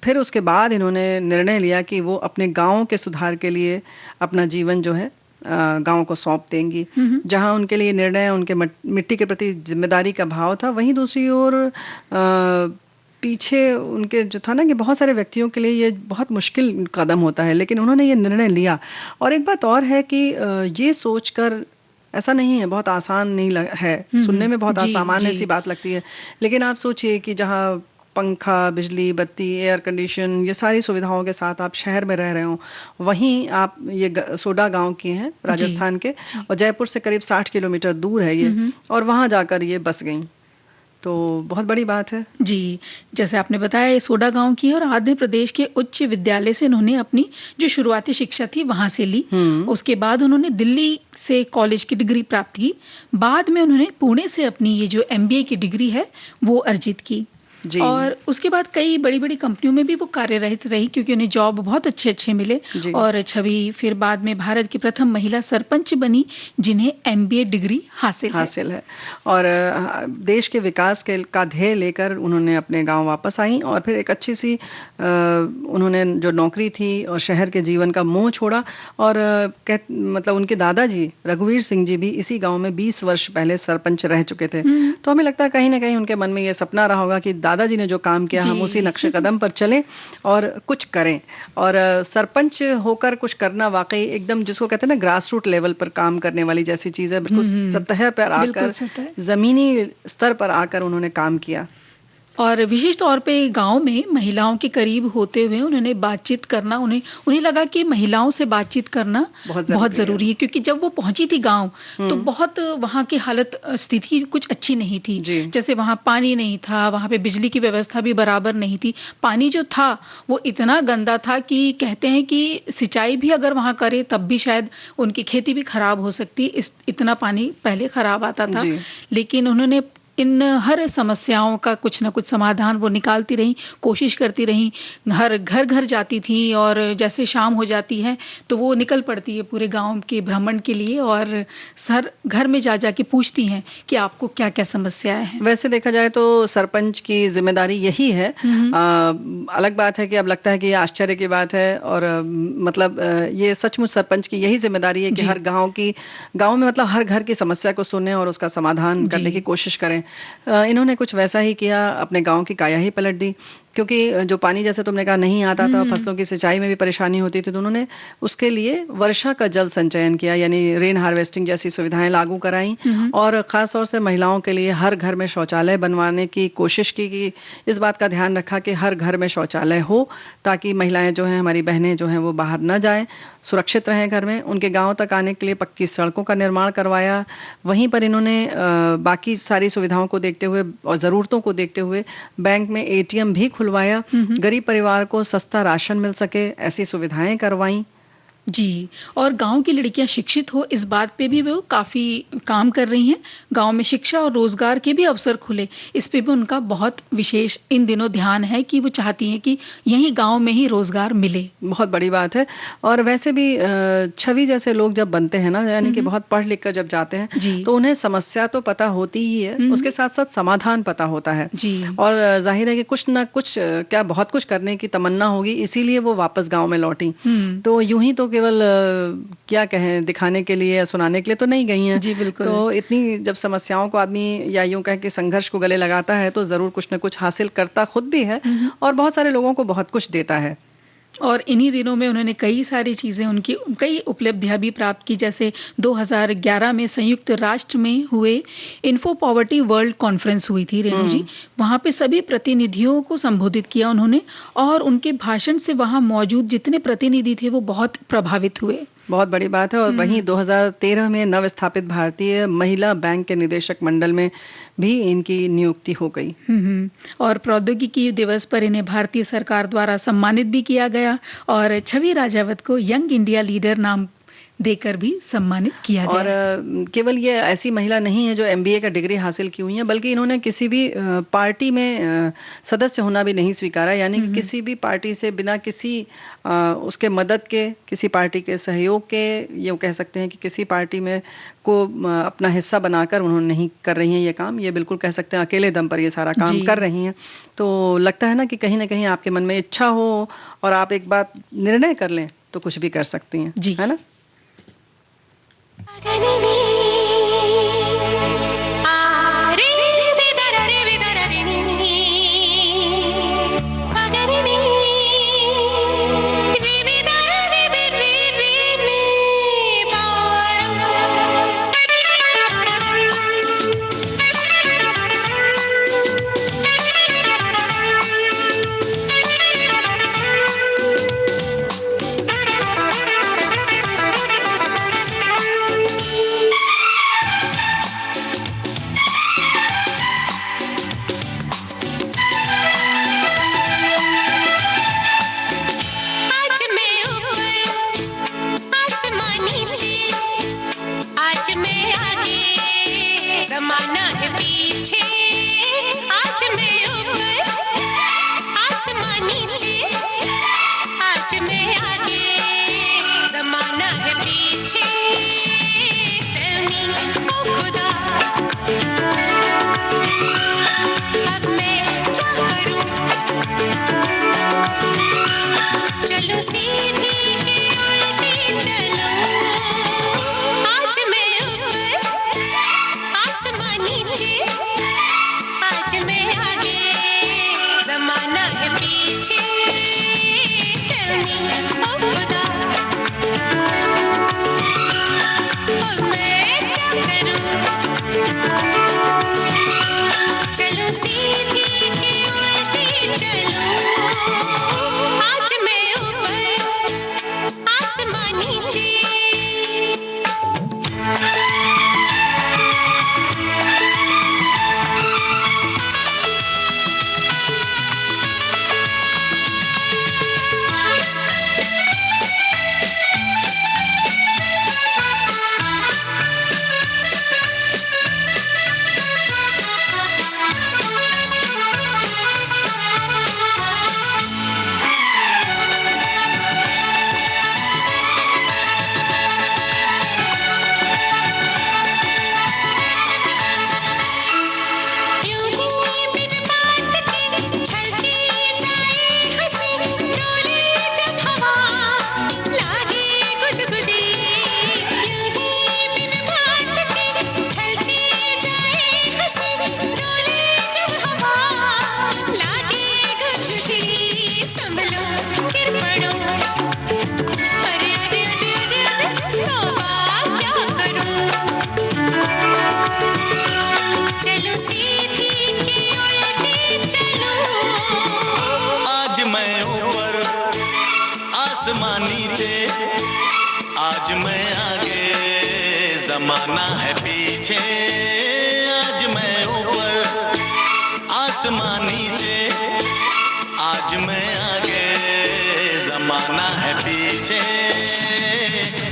फिर उसके बाद इन्होंने निर्णय लिया कि वो अपने गाँव के सुधार के लिए अपना जीवन जो है गांव को सौंप देंगी। जहां उनके लिए निर्णय उनके मिट्टी के प्रति जिम्मेदारी का भाव था, वहीं दूसरी ओर पीछे उनके जो था ना कि बहुत सारे व्यक्तियों के लिए ये बहुत मुश्किल कदम होता है, लेकिन उन्होंने ये निर्णय लिया। और एक बात और है कि ये सोचकर ऐसा नहीं है, बहुत आसान नहीं है, सुनने में बहुत सामान्य सी बात लगती है, लेकिन आप सोचिए कि जहाँ पंखा, बिजली, बत्ती, एयर कंडीशन, ये सारी सुविधाओं के साथ आप शहर में रह रहे हो, वहीं आप ये सोडा गांव की हैं राजस्थान के और जयपुर से करीब 60 किलोमीटर दूर है ये, और वहां जाकर ये बस गई, तो बहुत बड़ी बात है। जी, जैसे आपने बताया ये सोडा गांव की और आंध्र प्रदेश के उच्च विद्यालय से इन्होंने अपनी जो शुरुआती शिक्षा थी वहां से ली। उसके बाद उन्होंने दिल्ली से कॉलेज की डिग्री प्राप्त की। बाद में उन्होंने पुणे से अपनी ये जो MBA की डिग्री है वो अर्जित की। जी। और उसके बाद कई बड़ी-बड़ी कंपनियों में भी वो कार्यरत रही क्योंकि उन्हें जॉब बहुत अच्छे-अच्छे मिले जी। और छवि फिर बाद में भारत की प्रथम महिला सरपंच बनी जिन्हें एमबीए डिग्री हासिल है। और देश के विकास का ध्येय लेकर उन्होंने अपने गांव वापस आई और फिर एक अच्छी सी उन्होंने जो नौकरी थी और शहर के जीवन का मोह छोड़ा और मतलब उनके दादाजी रघुवीर सिंह जी भी इसी गांव में 20 वर्ष पहले सरपंच रह चुके थे। तो हमें लगता है कहीं ना कहीं उनके मन में ये सपना रहा होगा कि दादाजी ने जो काम किया हम उसी नक्शे कदम पर चलें और कुछ करें। और सरपंच होकर कुछ करना वाकई एकदम जिसको कहते हैं ना ग्रास रूट लेवल पर काम करने वाली जैसी चीज है। बिल्कुल सतह पर आकर, जमीनी स्तर पर आकर उन्होंने काम किया। और विशेष तौर पे गांव में महिलाओं के करीब होते हुए उन्होंने बातचीत करना, उन्हें लगा कि महिलाओं से बातचीत करना बहुत जरूरी है क्योंकि जब वो पहुंची थी गांव तो बहुत वहां की हालत स्थिति कुछ अच्छी नहीं थी। जैसे वहां पानी नहीं था, वहां पे बिजली की व्यवस्था भी बराबर नहीं थी। पानी जो था वो इतना गंदा था कि कहते हैं कि सिंचाई भी अगर वहां करे तब भी शायद उनकी खेती भी खराब हो सकती, इतना पानी पहले खराब आता था। लेकिन उन्होंने इन हर समस्याओं का कुछ ना कुछ समाधान वो निकालती रही, कोशिश करती रही, घर जाती थी और जैसे शाम हो जाती है तो वो निकल पड़ती है पूरे गांव के भ्रमण के लिए और हर घर में जा के पूछती हैं कि आपको क्या क्या समस्याएं हैं। वैसे देखा जाए तो सरपंच की जिम्मेदारी यही है। अलग बात है कि अब लगता है कि ये आश्चर्य की बात है और मतलब ये सचमुच सरपंच की यही जिम्मेदारी है कि हर गांव में मतलब हर घर की समस्या को सुने और उसका समाधान करने की कोशिश करें। इन्होंने कुछ वैसा ही किया, अपने गांव की काया ही पलट दी क्योंकि जो पानी जैसे तुमने कहा नहीं आता था, फसलों की सिंचाई में भी परेशानी होती थी, तो उन्होंने उसके लिए वर्षा का जल संचयन किया यानी रेन हार्वेस्टिंग जैसी सुविधाएं लागू कराई और खास तौर से महिलाओं के लिए हर घर में शौचालय बनवाने की कोशिश की कि इस बात का ध्यान रखा कि हर घर में शौचालय हो ताकि महिलाएं जो हैं, हमारी बहनें जो हैं वो बाहर न जाएं, सुरक्षित रहें घर में। उनके गांव तक आने के लिए पक्की सड़कों का निर्माण करवाया। वहीं पर इन्होंने बाकी सारी सुविधाओं को देखते हुए और ज़रूरतों को देखते हुए बैंक में एटीएम भी खुलवाया, गरीब परिवार को सस्ता राशन मिल सके ऐसी सुविधाएं करवाई। जी, और गांव की लड़कियां शिक्षित हो इस बात पे भी वो काफ़ी काम कर रही हैं। गांव में शिक्षा और रोजगार के भी अवसर खुले, इस पे भी उनका बहुत विशेष इन दिनों ध्यान है कि वो चाहती हैं कि यहीं गांव में ही रोजगार मिले। बहुत बड़ी बात है। और वैसे भी छवि जैसे लोग जब बनते हैं ना, यानी कि बहुत पढ़ लिख कर जब जाते हैं तो उन्हें समस्या तो पता होती ही है, उसके साथ साथ समाधान पता होता है। और जाहिर है कि कुछ ना कुछ क्या बहुत कुछ करने की तमन्ना होगी, इसीलिए वो वापस गाँव में लौटी। तो यूं ही तो केवल क्या कहें दिखाने के लिए या सुनाने के लिए तो नहीं गई हैं। जी बिल्कुल। तो इतनी जब समस्याओं को आदमी या यूं कहें कि संघर्ष को गले लगाता है तो जरूर कुछ न कुछ हासिल करता खुद भी है और बहुत सारे लोगों को बहुत कुछ देता है। और इन्हीं दिनों में उन्होंने कई सारी चीज़ें, उनकी कई उपलब्धियां भी प्राप्त की। जैसे 2011 में संयुक्त राष्ट्र में हुए इन्फो पॉवर्टी वर्ल्ड कॉन्फ्रेंस हुई थी रेणु जी, वहां पे सभी प्रतिनिधियों को संबोधित किया उन्होंने और उनके भाषण से वहां मौजूद जितने प्रतिनिधि थे वो बहुत प्रभावित हुए। बहुत बड़ी बात है। और वहीं 2013 में नव स्थापित भारतीय महिला बैंक के निदेशक मंडल में भी इनकी नियुक्ति हो गई। और प्रौद्योगिकी दिवस पर इन्हें भारतीय सरकार द्वारा सम्मानित भी किया गया और छवि राजावत को यंग इंडिया लीडर नाम देकर भी सम्मानित किया गया। और केवल ये ऐसी महिला नहीं है जो एमबीए का डिग्री हासिल की हुई है, बल्कि इन्होंने किसी भी पार्टी में सदस्य होना भी नहीं स्वीकारा, यानी कि किसी भी पार्टी से बिना किसी उसके मदद के, किसी पार्टी के सहयोग के, ये कह सकते हैं कि किसी पार्टी में को अपना हिस्सा बनाकर उन्होंने नहीं कर रही हैं ये काम। ये बिल्कुल कह सकते हैं अकेले दम पर ये सारा काम कर रही हैं। तो लगता है ना कि कहीं ना कहीं आपके मन में इच्छा हो और आप एक बात निर्णय कर लें तो कुछ भी कर सकती हैं, है ना। आसमां नीचे, आज मैं आगे, जमाना है पीछे। आज मैं ऊपर, आसमां नीचे, आज मैं आगे, जमाना है पीछे।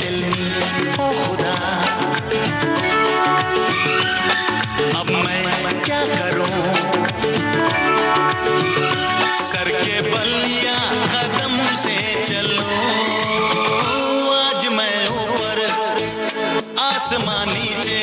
इल्मी ओ खुदा, अब मैं क्या करूं, सर के बल या कदम से चलूं। आज मैं ऊपर, आसमां नीचे।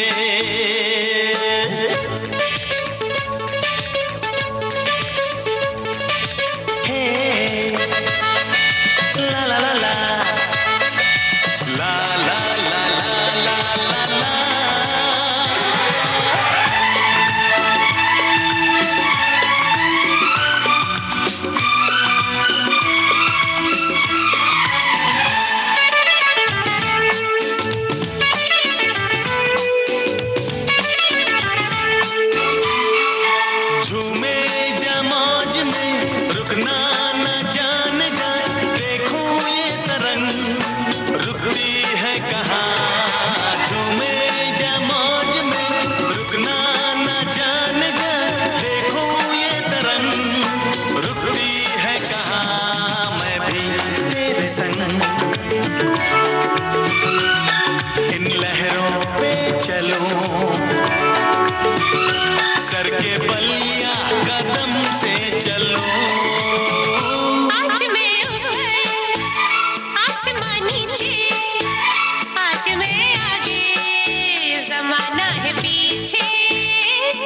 इन लहरों पे चलूं, सर के बल या कदम से चलूं। आज मैं ऊपर, आसमां नीचे, आज मैं आगे, जमाना है पीछे।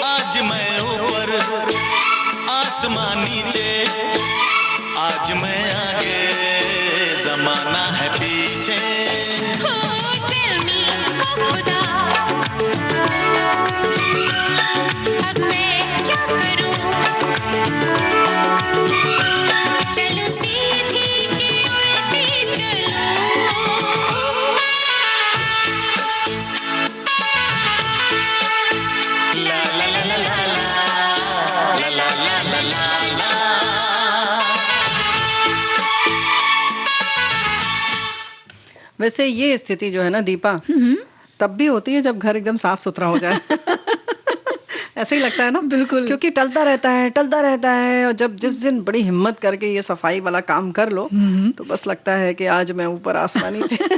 आज मैं ऊपर, आसमां नीचे, आज मैं आगे, जमाना है पीछे। Tell me, ओ खुदा, अब मैं क्या करूं, चलूं सीधी कि उल्टी चलूं। ला ला ला ला ला ला ला ला ला ला ला। वैसे ये स्थिति जो है ना दीपा, तब भी होती है जब घर एकदम साफ सुथरा हो जाए। ऐसे ही लगता है ना, बिल्कुल। क्योंकि टलता रहता है और जब जिस दिन बड़ी हिम्मत करके ये सफाई वाला काम कर लो, तो बस लगता है कि आज मैं ऊपर आसमां नीचे।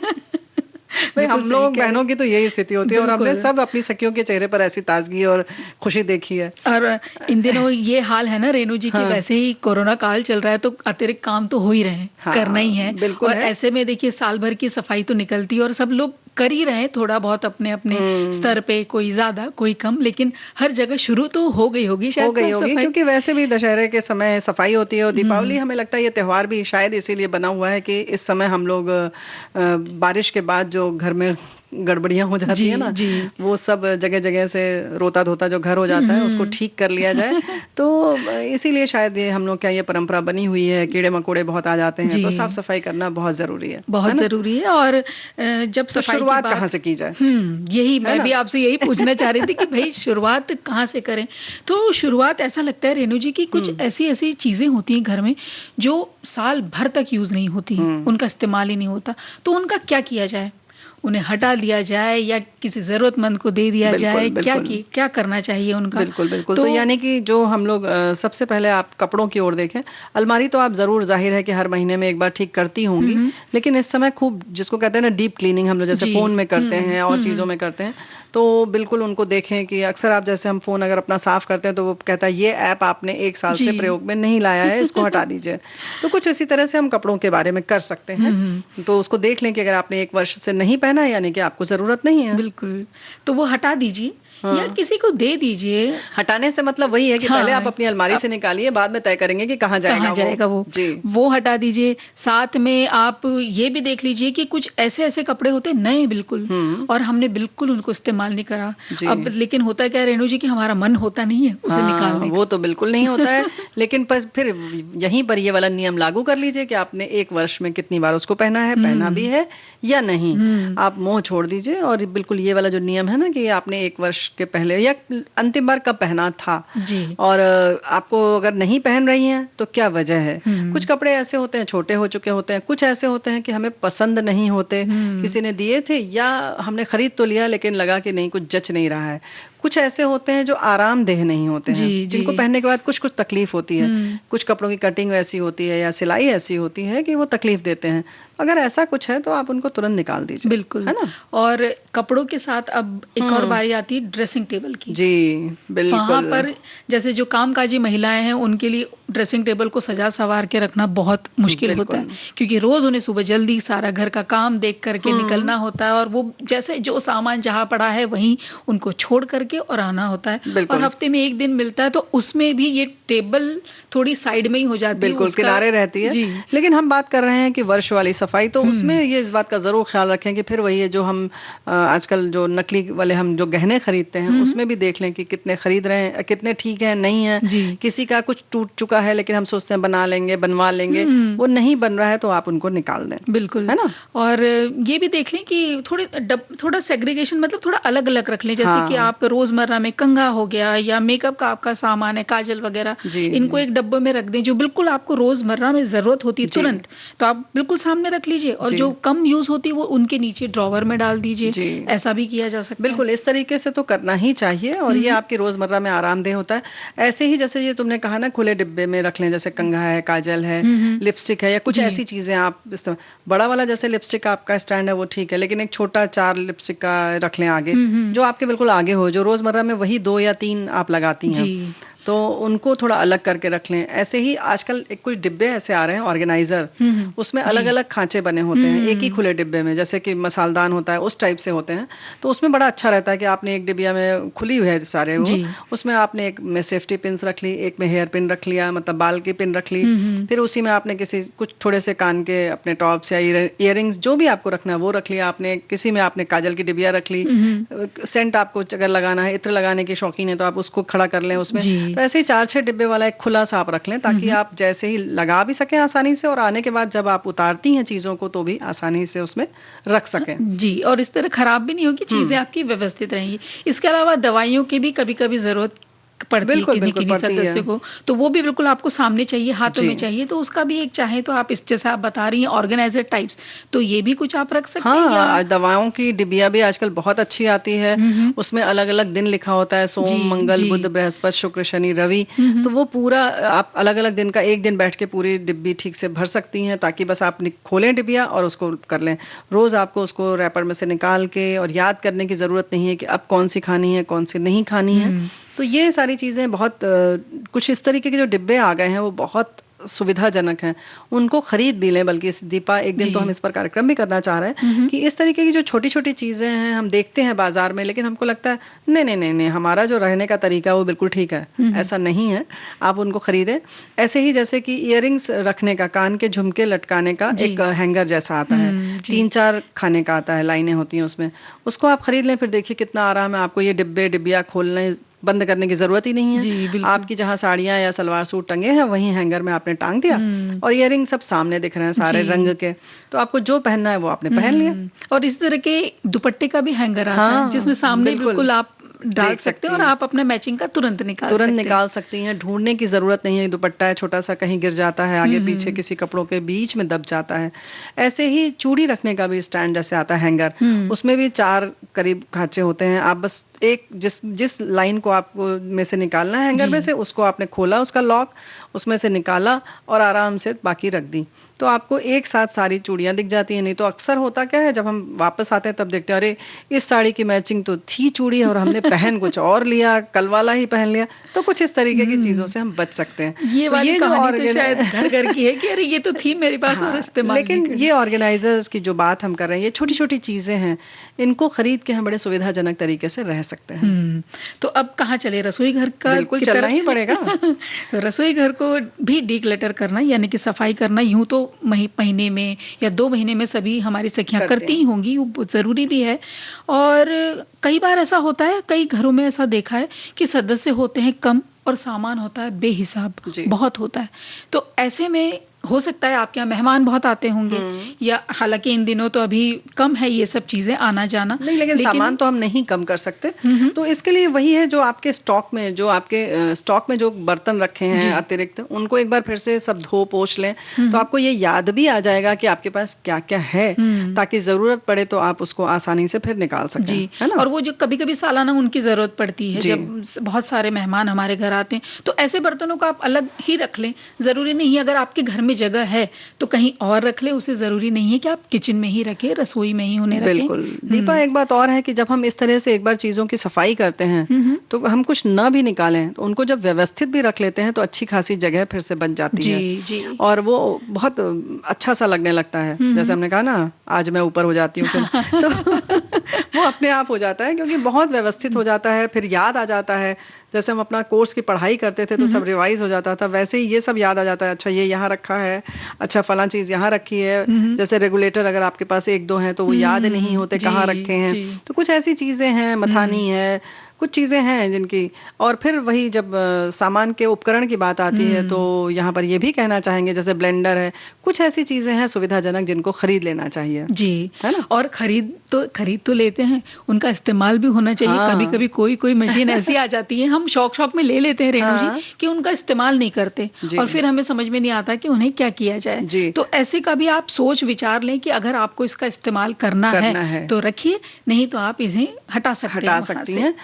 भाई हम लोग बहनों की तो यही स्थिति होती है और हमने सब अपनी सखियों के चेहरे पर ऐसी ताजगी और खुशी देखी है। और इन दिनों ये हाल है ना रेणु जी की, वैसे ही कोरोना काल चल रहा है तो अतिरिक्त काम तो हो ही रहे हैं, करना ही है। बिल्कुल और है। ऐसे में देखिए साल भर की सफाई तो निकलती है और सब लोग कर ही रहे हैं थोड़ा बहुत अपने अपने स्तर पे, कोई ज्यादा कोई कम, लेकिन हर जगह शुरू तो हो गई होगी शायद हो गई साफ होगी, सफाई। क्योंकि वैसे भी दशहरे के समय सफाई होती है और दीपावली हमें लगता है ये त्योहार भी शायद इसीलिए बना हुआ है कि इस समय हम लोग बारिश के बाद जो घर में गड़बड़ियां हो जाती है ना, वो सब जगह जगह से रोता धोता जो घर हो जाता है उसको ठीक कर लिया जाए। तो इसीलिए शायद ये हम लोग क्या ये परंपरा बनी हुई है, कीड़े मकोड़े बहुत आ जाते हैं तो साफ सफाई करना बहुत जरूरी है, बहुत जरूरी है। और जब तो सफाई शुरुआत कहाँ से की जाए, यही मैं भी आपसे यही पूछना चाह रही थी कि भाई शुरुआत कहाँ से करें। तो शुरुआत ऐसा लगता है रेणु जी की कुछ ऐसी ऐसी चीजें होती हैं घर में जो साल भर तक यूज नहीं होती, उनका इस्तेमाल ही नहीं होता, तो उनका क्या किया जाए? उन्हें हटा दिया जाए या किसी जरूरतमंद को दे दिया जाए? क्या करना चाहिए उनका? बिल्कुल बिल्कुल। तो यानी कि जो हम लोग सबसे पहले आप कपड़ों की ओर देखें, अलमारी तो आप जरूर जाहिर है कि हर महीने में एक बार ठीक करती होंगी, लेकिन इस समय खूब जिसको कहते हैं ना डीप क्लीनिंग, हम लोग जैसे फोन में करते हैं और चीजों में करते हैं, तो बिल्कुल उनको देखें कि अक्सर आप जैसे हम फोन अगर अपना साफ करते हैं तो वो कहता है ये ऐप आपने 1 साल से प्रयोग में नहीं लाया है, इसको हटा दीजिए। तो कुछ इसी तरह से हम कपड़ों के बारे में कर सकते हैं। तो उसको देख लें कि अगर आपने 1 वर्ष से नहीं पहना है यानी कि आपको जरूरत नहीं है, बिल्कुल, तो वो हटा दीजिए या किसी को दे दीजिए। हटाने से मतलब वही है कि पहले आप अपनी अलमारी से निकालिए, बाद में तय करेंगे कि कहाँ जाएगा वो। वो हटा दीजिए। साथ में आप ये भी देख लीजिए कि कुछ ऐसे ऐसे कपड़े होते हैं नए बिल्कुल, और हमने बिल्कुल उनको इस्तेमाल नहीं करा। अब लेकिन होता क्या रेणु जी कि हमारा मन होता नहीं है उसे निकालने का। वो तो बिल्कुल नहीं होता है। लेकिन फिर यहीं पर ये वाला नियम लागू कर लीजिए कि आपने 1 वर्ष में कितनी बार उसको पहना है, पहना भी है या नहीं। आप मोह छोड़ दीजिए और बिल्कुल ये वाला जो नियम है ना कि आपने 1 वर्ष के पहले या अंतिम बार कब पहना था, और आपको अगर नहीं पहन रही हैं तो क्या वजह है। कुछ कपड़े ऐसे होते हैं छोटे हो चुके होते हैं, कुछ ऐसे होते हैं कि हमें पसंद नहीं होते, किसी ने दिए थे या हमने खरीद तो लिया लेकिन लगा कि नहीं कुछ जच नहीं रहा है। कुछ ऐसे होते हैं जो आरामदेह नहीं होते हैं, जी, जिनको जी। पहनने के बाद कुछ कुछ तकलीफ होती है। कुछ कपड़ों की कटिंग ऐसी होती है या सिलाई ऐसी होती है कि वो तकलीफ देते हैं। अगर ऐसा कुछ है तो आप उनको तुरंत निकाल दीजिए, बिल्कुल। है ना? और कपड़ों के साथ अब एक और बारी आती है ड्रेसिंग टेबल की। जी बिल्कुल। वहां पर जैसे जो कामकाजी महिलाएं हैं उनके लिए ड्रेसिंग टेबल को सजा सवार के रखना बहुत मुश्किल होता है, क्योंकि रोज उन्हें सुबह जल्दी सारा घर का काम देख करके निकलना होता है, और वो जैसे जो सामान जहां पड़ा है वहीं उनको छोड़ करके और आना होता है। बिल्कुल। और हफ्ते में एक दिन मिलता है तो उसमें भी ये टेबल थोड़ी साइड में ही हो जाती है, बिल्कुल उसका- किनारे रहती है। जी। लेकिन हम बात कर रहे हैं कि वर्ष वाली सफाई, तो उसमें ये इस बात का जरूर ख्याल रखें कि फिर वही है जो हम आजकल जो नकली वाले हम जो गहने खरीदते हैं उसमें भी देख लें कि कितने खरीद रहे हैं, कितने ठीक है नहीं है। जी। किसी का कुछ टूट चुका है लेकिन हम सोचते हैं बना लेंगे बनवा लेंगे, वो नहीं बन रहा है तो आप उनको निकाल दें, बिल्कुल, है ना? और ये भी देख लें कि थोड़ा सेग्रीगेशन, मतलब थोड़ा अलग अलग रख लें। जैसे हाँ। कि आप रोजमर्रा में कंघा हो गया या मेकअप का आपका सामान है, काजल वगैरह, जी, इनको एक डब्बे में रख दें। जो बिल्कुल आपको रोजमर्रा में जरूरत होती है जी। तुरंत, तो आप बिल्कुल सामने रख लीजिए, और जी। जो कम यूज होती है वो उनके नीचे ड्रॉवर में डाल दीजिए। जी। ऐसा भी किया जा सकता बिल्कुल इस तरीके से तो करना ही चाहिए, और ये आपकी रोजमर्रा में आरामदेह होता है। ऐसे ही जैसे ये तुमने कहा ना खुले डिब्बे में रख लें, जैसे कंघा है, काजल है, लिपस्टिक है, या कुछ जी। ऐसी चीजें आप बड़ा वाला जैसे लिपस्टिक आपका स्टैंड है वो ठीक है, लेकिन एक छोटा 4 लिपस्टिक का रख लें आगे, जो आपके बिल्कुल आगे हो, जो रोजमर्रा में वही 2 या 3 आप लगाती है। हैं, जी। तो उनको थोड़ा अलग करके रख लें। ऐसे ही आजकल एक कुछ डिब्बे ऐसे आ रहे हैं ऑर्गेनाइजर, उसमें अलग अलग खांचे बने होते हैं एक ही खुले डिब्बे में, जैसे कि मसालदान होता है उस टाइप से होते हैं। तो उसमें बड़ा अच्छा रहता है कि आपने एक डिबिया में खुली हुई है सारे वो, जी। उसमें आपने एक में सेफ्टी पिन्स रख ली, एक में हेयर पिन रख लिया, मतलब बाल की पिन रख ली, फिर उसी में आपने किसी कुछ थोड़े से कान के अपने टॉप्स या इयरिंग्स जो भी आपको रखना है वो रख लिया आपने, किसी में आपने काजल की डिबिया रख ली, सेंट आपको अगर लगाना है, इत्र लगाने के शौकीन है तो आप उसको खड़ा कर लें उसमें। जी। तो ऐसे ही 4-6 डिब्बे वाला एक खुला सा आप रख लें, ताकि आप जैसे ही लगा भी सकें आसानी से, और आने के बाद जब आप उतारती हैं चीजों को तो भी आसानी से उसमें रख सकें। जी, और इस तरह खराब भी नहीं होगी, चीजें आपकी व्यवस्थित रहेंगी। इसके अलावा दवाइयों की भी कभी कभी जरूरत पड़ती है बिल्कुल, किसी बिल्कुल किसी पड़ती सदस्य है। को, तो वो भी बिल्कुल आपको सामने चाहिए, हाथों जी। में चाहिए, तो उसका भी एक चाहे तो आप इस जैसे आप बता रही हैं ऑर्गेनाइजर टाइप्स, तो ये भी कुछ आप रख सकते हैं। हाँ, या आज दवाओं की डिबिया भी आजकल बहुत अच्छी आती है, उसमें अलग अलग दिन लिखा होता है, जी, सोम मंगल जी। बुध बृहस्पति शुक्र शनि रवि, तो वो पूरा आप अलग अलग दिन का एक दिन बैठ के पूरी डिब्बी ठीक से भर सकती हैं, ताकि बस आप खोलें डिबिया और उसको कर लें। रोज आपको उसको रैपर में से निकाल के और याद करने की जरूरत नहीं है कि अब कौन सी खानी है कौन सी नहीं खानी है। तो ये सारी चीजें बहुत कुछ इस तरीके के जो डिब्बे आ गए हैं वो बहुत सुविधाजनक हैं, उनको खरीद भी लें। बल्कि इस दीपा एक दिन तो हम इस पर कार्यक्रम भी करना चाह रहे हैं कि इस तरीके की जो छोटी छोटी चीजें हैं हम देखते हैं बाजार में, लेकिन हमको लगता है नहीं नहीं नहीं नहीं हमारा जो रहने का तरीका है वो बिल्कुल ठीक है, ऐसा नहीं है, आप उनको खरीदें। ऐसे ही जैसे कि इयरिंग्स रखने का, कान के झुमके लटकाने का एक हैंगर जैसा आता है, 3-4 खाने का आता है, लाइनें होती हैं उसमें, उसको आप खरीद लें। फिर देखिए कितना आराम है, आपको ये डिब्बिया खोलने बंद करने की जरूरत ही नहीं है। आपकी जहाँ साड़ियाँ या सलवार सूट टंगे हैं वहीं हैंगर में आपने टांग दिया, और इयरिंग सब सामने दिख रहे हैं सारे रंग के, तो आपको जो पहनना है वो आपने पहन लिया। और इस तरह के दुपट्टे का भी हैंगर आता है, जिसमें सामने बिल्कुल आप डाल सकते हैं और आप अपने मैचिंग का तुरंत निकाल सकती हैं। ढूंढने की जरूरत नहीं है, दुपट्टा है छोटा सा कहीं गिर जाता है, आगे पीछे किसी कपड़ों के बीच में दब जाता है। ऐसे ही चूड़ी रखने का भी स्टैंड जैसे आता है हैंगर, उसमें भी 4 करीब खांचे होते हैं। आप बस एक जिस लाइन को आपको में से निकालना है हैंगर में से, उसको आपने खोला उसका लॉक, उसमें से निकाला और आराम से बाकी रख दी, तो आपको एक साथ सारी चूड़ियां दिख जाती हैं। नहीं तो अक्सर होता क्या है, जब हम वापस आते हैं तब देखते हैं अरे इस साड़ी की मैचिंग तो थी चूड़ी और हमने पहन कुछ और लिया, कल वाला ही पहन लिया। तो कुछ इस तरीके की चीजों से हम बच सकते हैं। ये तो वाली कहानी तो शायद घर घर की है कि अरे ये तो थी मेरे पास और इस्तेमाल लेकिन ये ऑर्गेनाइजर्स की जो बात हम कर रहे हैं, ये छोटी छोटी चीजें हैं, इनको खरीद के हम बड़े सुविधाजनक तरीके से रह सकते हैं। तो अब कहाँ चले, रसोई घर का बिल्कुल चलना ही पड़ेगा। तो रसोई घर को भी डीक्लटर करना यानी कि सफाई करना, यूं तो महीने में या 2 महीने में सभी हमारी सखियां करती ही होंगी, वो बहुत जरूरी भी है। और कई बार ऐसा होता है, कई घरों में ऐसा देखा है कि सदस्य होते हैं कम और सामान होता है बेहिसाब, बहुत होता है। तो ऐसे में हो सकता है आपके यहाँ मेहमान बहुत आते होंगे, या हालांकि इन दिनों तो अभी कम है ये सब चीजें आना जाना, नहीं, लेकिन सामान तो हम नहीं कम कर सकते। तो इसके लिए वही है, जो आपके स्टॉक में जो बर्तन रखे हैं अतिरिक्त, उनको एक बार फिर से सब धो पोंछ लें, तो आपको ये याद भी आ जाएगा कि आपके पास क्या क्या है, ताकि जरूरत पड़े तो आप उसको आसानी से फिर निकाल सकें, जी। है ना। और वो जो कभी कभी सालाना उनकी जरूरत पड़ती है, जब बहुत सारे मेहमान हमारे घर आते हैं, तो ऐसे बर्तनों को आप अलग ही रख लें। जरूरी नहीं है, अगर आपके घर में जगह है तो कहीं और रख ले, उसे जरूरी नहीं है कि आप किचन में ही रखें, रसोई में ही उन्हें रखें। बिल्कुल दीपा, एक बात और है कि जब हम इस तरह से एक बार चीजों की सफाई करते हैं तो हम कुछ न भी निकालें, तो उनको जब व्यवस्थित भी रख लेते हैं तो अच्छी खासी जगह फिर से बन जाती है, जी। और वो बहुत अच्छा सा लगने लगता है। जैसे हमने कहा ना, आज मैं ऊपर हो जाती हूँ फिर तो वो अपने आप हो जाता है, क्योंकि बहुत व्यवस्थित हो जाता है, फिर याद आ जाता है। जैसे हम अपना कोर्स की पढ़ाई करते थे तो सब रिवाइज हो जाता था, वैसे ही ये सब याद आ जाता है। अच्छा, ये यहाँ रखा है, अच्छा फलां चीज यहाँ रखी है। जैसे रेगुलेटर अगर आपके पास एक दो हैं तो वो याद नहीं होते कहाँ रखे हैं। तो कुछ ऐसी चीजें हैं, मथानी है, कुछ चीजें हैं जिनकी। और फिर वही जब सामान के उपकरण की बात आती है तो यहाँ पर ये भी कहना चाहेंगे, जैसे ब्लेंडर है, कुछ ऐसी चीजें हैं सुविधाजनक जिनको खरीद लेना चाहिए, जी, है ना। और खरीद तो लेते हैं, उनका इस्तेमाल भी होना चाहिए। कभी कभी कोई मशीन ऐसी आ जाती है, हम शौक में ले लेते हैं रेणु जी, कि उनका इस्तेमाल नहीं करते, और फिर हमें समझ में नहीं आता कि उन्हें क्या किया जाए। तो ऐसे का भी आप सोच विचार लें कि अगर आपको इसका इस्तेमाल करना है तो रखिए, नहीं तो आप इन्हें हटा सकती हैं।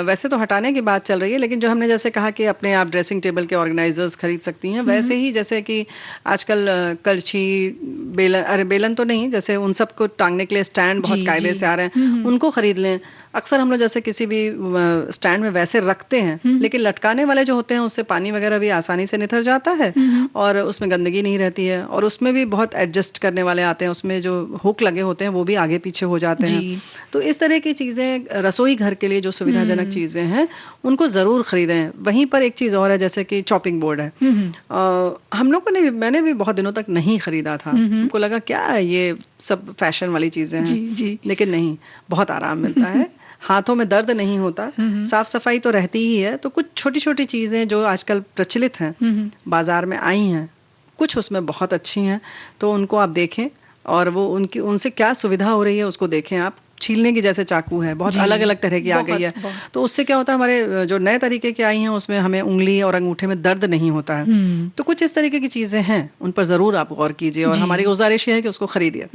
वैसे तो हटाने की बात चल रही है, लेकिन जो हमने जैसे कहा कि अपने आप ड्रेसिंग टेबल के ऑर्गेनाइजर्स खरीद सकती हैं, वैसे ही जैसे कि आजकल कलछी, बेलन तो नहीं, जैसे उन सबको टांगने के लिए स्टैंड बहुत कायदे से आ रहे हैं, उनको खरीद लें। अक्सर हम लोग जैसे किसी भी स्टैंड में वैसे रखते हैं, लेकिन लटकाने वाले जो होते हैं उससे पानी वगैरह भी आसानी से निथर जाता है, और उसमें गंदगी नहीं रहती है, और उसमें भी बहुत एडजस्ट करने वाले आते हैं, उसमें जो हुक लगे होते हैं वो भी आगे पीछे हो जाते हैं। तो इस तरह की चीजें रसोई घर के लिए जो सुविधाजनक चीजें हैं उनको जरूर खरीदें। वहीं पर एक चीज और है, जैसे कि चॉपिंग बोर्ड है। हम लोगों ने, मैंने भी बहुत दिनों तक नहीं खरीदा था, हमको लगा क्या है ये सब फैशन वाली चीजें हैं, लेकिन नहीं, बहुत आराम मिलता है, हाथों में दर्द नहीं होता, साफ सफाई तो रहती ही है। तो कुछ छोटी छोटी चीजें जो आजकल प्रचलित हैं, बाजार में आई हैं, कुछ उसमें बहुत अच्छी हैं, तो उनको आप देखें, और वो उनसे क्या सुविधा हो रही है उसको देखें आप। छीलने की जैसे चाकू है, बहुत अलग अलग तरह की आ गई है, तो उससे क्या होता है, हमारे जो नए तरीके की आई हैं उसमें हमें उंगली और अंगूठे में दर्द नहीं होता है। तो कुछ इस तरीके की चीजें हैं, उन पर जरूर आप गौर कीजिए, और हमारी गुजारिश ये है कि उसको खरीदिए।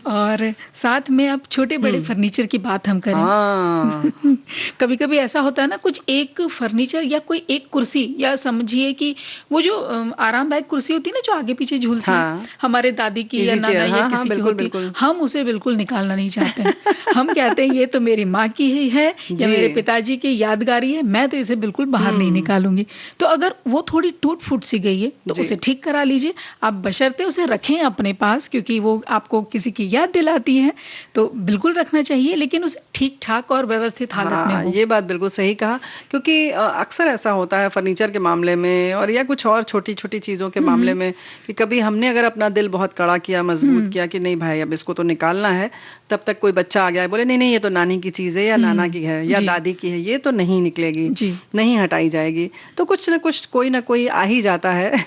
और साथ में अब छोटे बड़े फर्नीचर की बात हम करें। कभी कभी ऐसा होता है ना, कुछ एक फर्नीचर या कोई एक कुर्सी, या समझिए कि वो जो आरामदायक कुर्सी होती है ना, जो आगे पीछे झूलती है, हमारे दादी की या नाना या किसी की होती है, हम उसे बिल्कुल निकालना नहीं चाहते हैं। हम कहते हैं ये तो मेरी माँ की ही है या मेरे पिताजी की यादगारी है, मैं तो इसे बिल्कुल बाहर नहीं निकालूंगी। तो अगर वो थोड़ी टूट फूट सी गई है तो उसे ठीक करा लीजिए, आप बशर्ते उसे रखें अपने पास, क्योंकि वो आपको किसी की याद दिलाती है, तो बिल्कुल रखना चाहिए, लेकिन उसे ठीक ठाक और व्यवस्थित हालत में हो। ये बात बिल्कुल सही कहा, क्योंकि अक्सर ऐसा होता है फर्नीचर के मामले में, और या कुछ और छोटी छोटी चीजों के मामले में, कि कभी हमने अगर अपना दिल बहुत कड़ा किया, मजबूत किया कि नहीं भाई अब इसको तो निकालना है, तब तक कोई बच्चा आ गया बोले नहीं नहीं ये तो नानी की चीज है, या नाना की है, या दादी की है, ये तो नहीं निकलेगी, नहीं हटाई जाएगी, तो कुछ ना कुछ कोई ना कोई आ ही जाता है।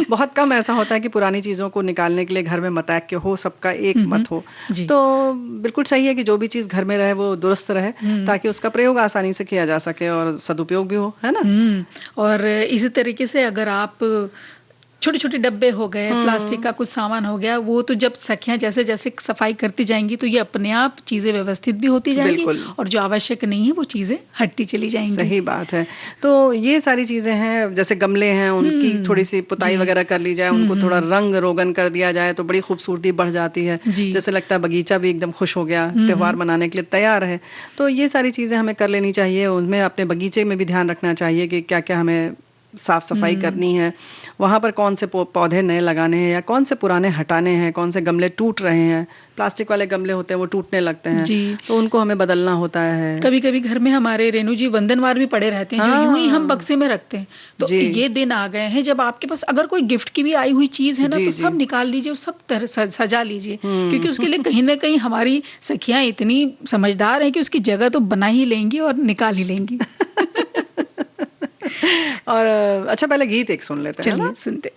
बहुत कम ऐसा होता है कि पुरानी चीजों को निकालने के लिए घर में मतैक्य हो, सबका एक मत हो। तो बिल्कुल सही है कि जो भी चीज घर में रहे वो दुरुस्त रहे, ताकि उसका प्रयोग आसानी से किया जा सके और सदुपयोग भी हो, है ना। और इसी तरीके से अगर आप छोटे छोटे डब्बे हो गए, प्लास्टिक का कुछ सामान हो गया, वो तो जब सखियां जैसे जैसे सफाई करती जाएंगी तो ये अपने आप चीजें व्यवस्थित भी होती जाएंगी, और जो आवश्यक नहीं है वो चीजें हटती चली जाएंगी। सही बात है। तो ये सारी चीजें हैं, जैसे गमले हैं उनकी थोड़ी सी पुताई वगैरह कर ली जाए, उनको थोड़ा रंग रोगन कर दिया जाए तो बड़ी खूबसूरती बढ़ जाती है, जैसे लगता है बगीचा भी एकदम खुश हो गया, त्योहार मनाने के लिए तैयार है। तो ये सारी चीजें हमें कर लेनी चाहिए, उनमें अपने बगीचे में भी ध्यान रखना चाहिए कि क्या क्या हमें साफ सफाई करनी है, वहां पर कौन से पौधे नए लगाने हैं या कौन से पुराने हटाने हैं, कौन से गमले टूट रहे हैं, प्लास्टिक वाले गमले होते हैं वो टूटने लगते हैं, तो उनको हमें बदलना होता है। कभी कभी घर में हमारे रेणु जी वंदनवार भी पड़े रहते हैं, जो यूं ही हम बक्से में रखते हैं। तो ये दिन आ गए हैं जब आपके पास अगर कोई गिफ्ट की भी आई हुई चीज है ना, तो सब निकाल लीजिए और सब तरह सजा लीजिए, क्योंकि उसके लिए कहीं ना कहीं हमारी सखियां इतनी समझदार हैं कि उसकी जगह तो बना ही लेंगी और निकाल ही लेंगी। और अच्छा, पहले गीत एक सुन लेते हैं। चलिए सुनते।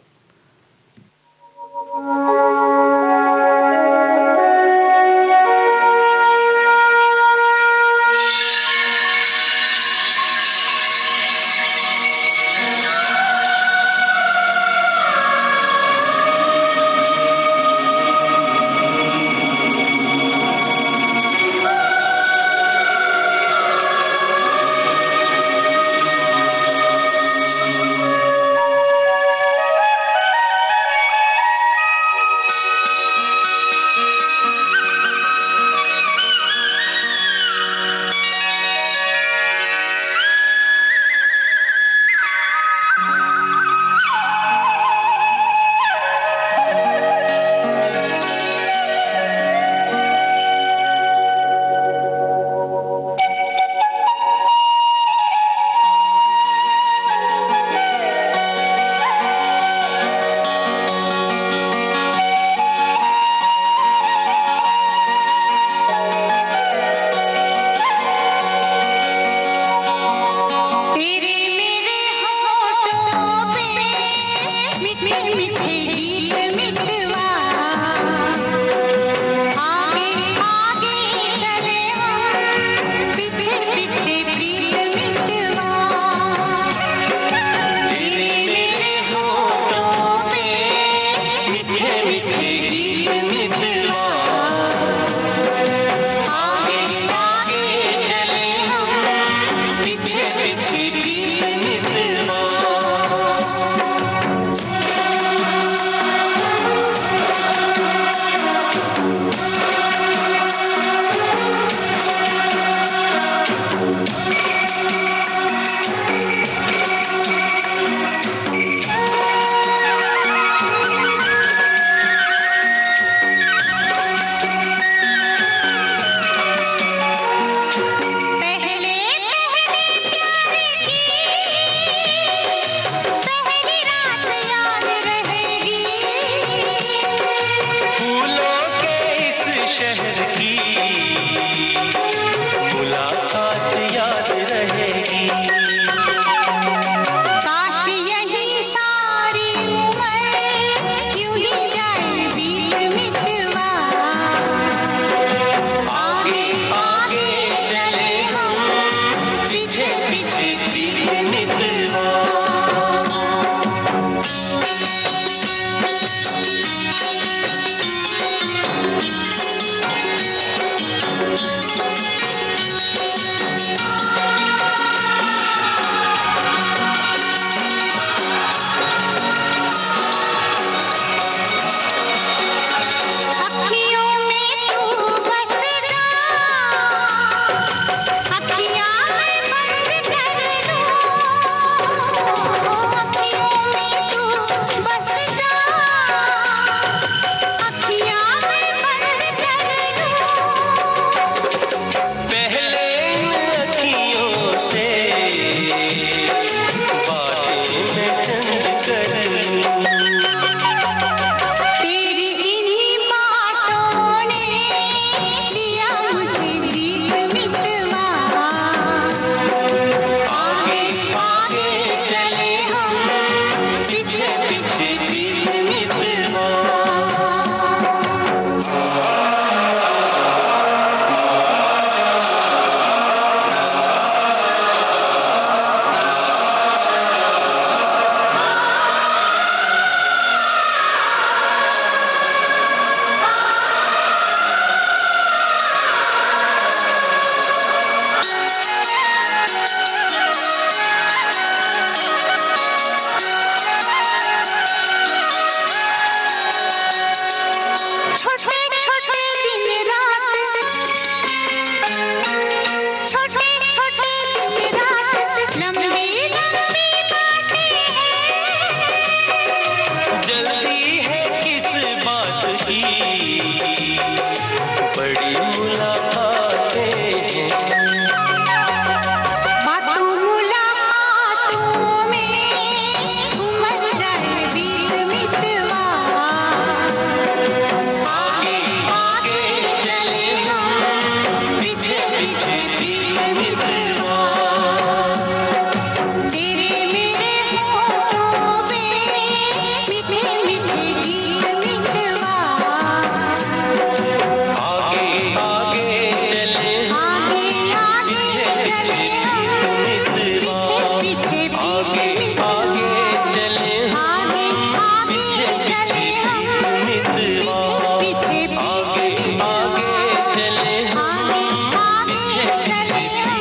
मीठे गीत मितवा आगे आगे चले हम पीछे पीछे प्रीत मितवा तेरे मेरे होठों पे मीठे मीठे गीत मितवा आगे आगे चले हम पीछे पीछे गीत मितवा पहले पहले प्यार की पहली रात याद रहेगी फूलों के इस शहर की मुलाकात याद रहेगी काश यही सारी उम्र यूं ही जाए बीत मितवा आगे आगे चले हम पीछे पीछे प्रीत मितवा अखियों में तू बस जा अखियाँ बंद कर लो अखियों में तू बस जा अखियाँ बंद कर लो पहले अखियों से बातें मैं चंद कर लूं तेरी इन्हीं बातों ने लिया मुझे जीत मितवा आगे आगे चले हम पीछे पीछे प्रीत मितवा छोटे छोटे दिन रात छोटे छोटे दिन रात लंबी लंबी बातें हैं जल्दी है किस बात की बड़ी मुलाकातें हैं बातों मुलाकातों में उमर जाए बीत मितवा आगे आगे चले हम पीछे पीछे प्रीत मितवा तेरे मेरे होठों पे मीठे मीठे गीत मितवा आगे आगे चले हम आगे आगे चले हम मितवा पीछे आगे आगे चले हम आगे आगे चले हम मितवा पीछे आगे आगे चले हम आगे चले हम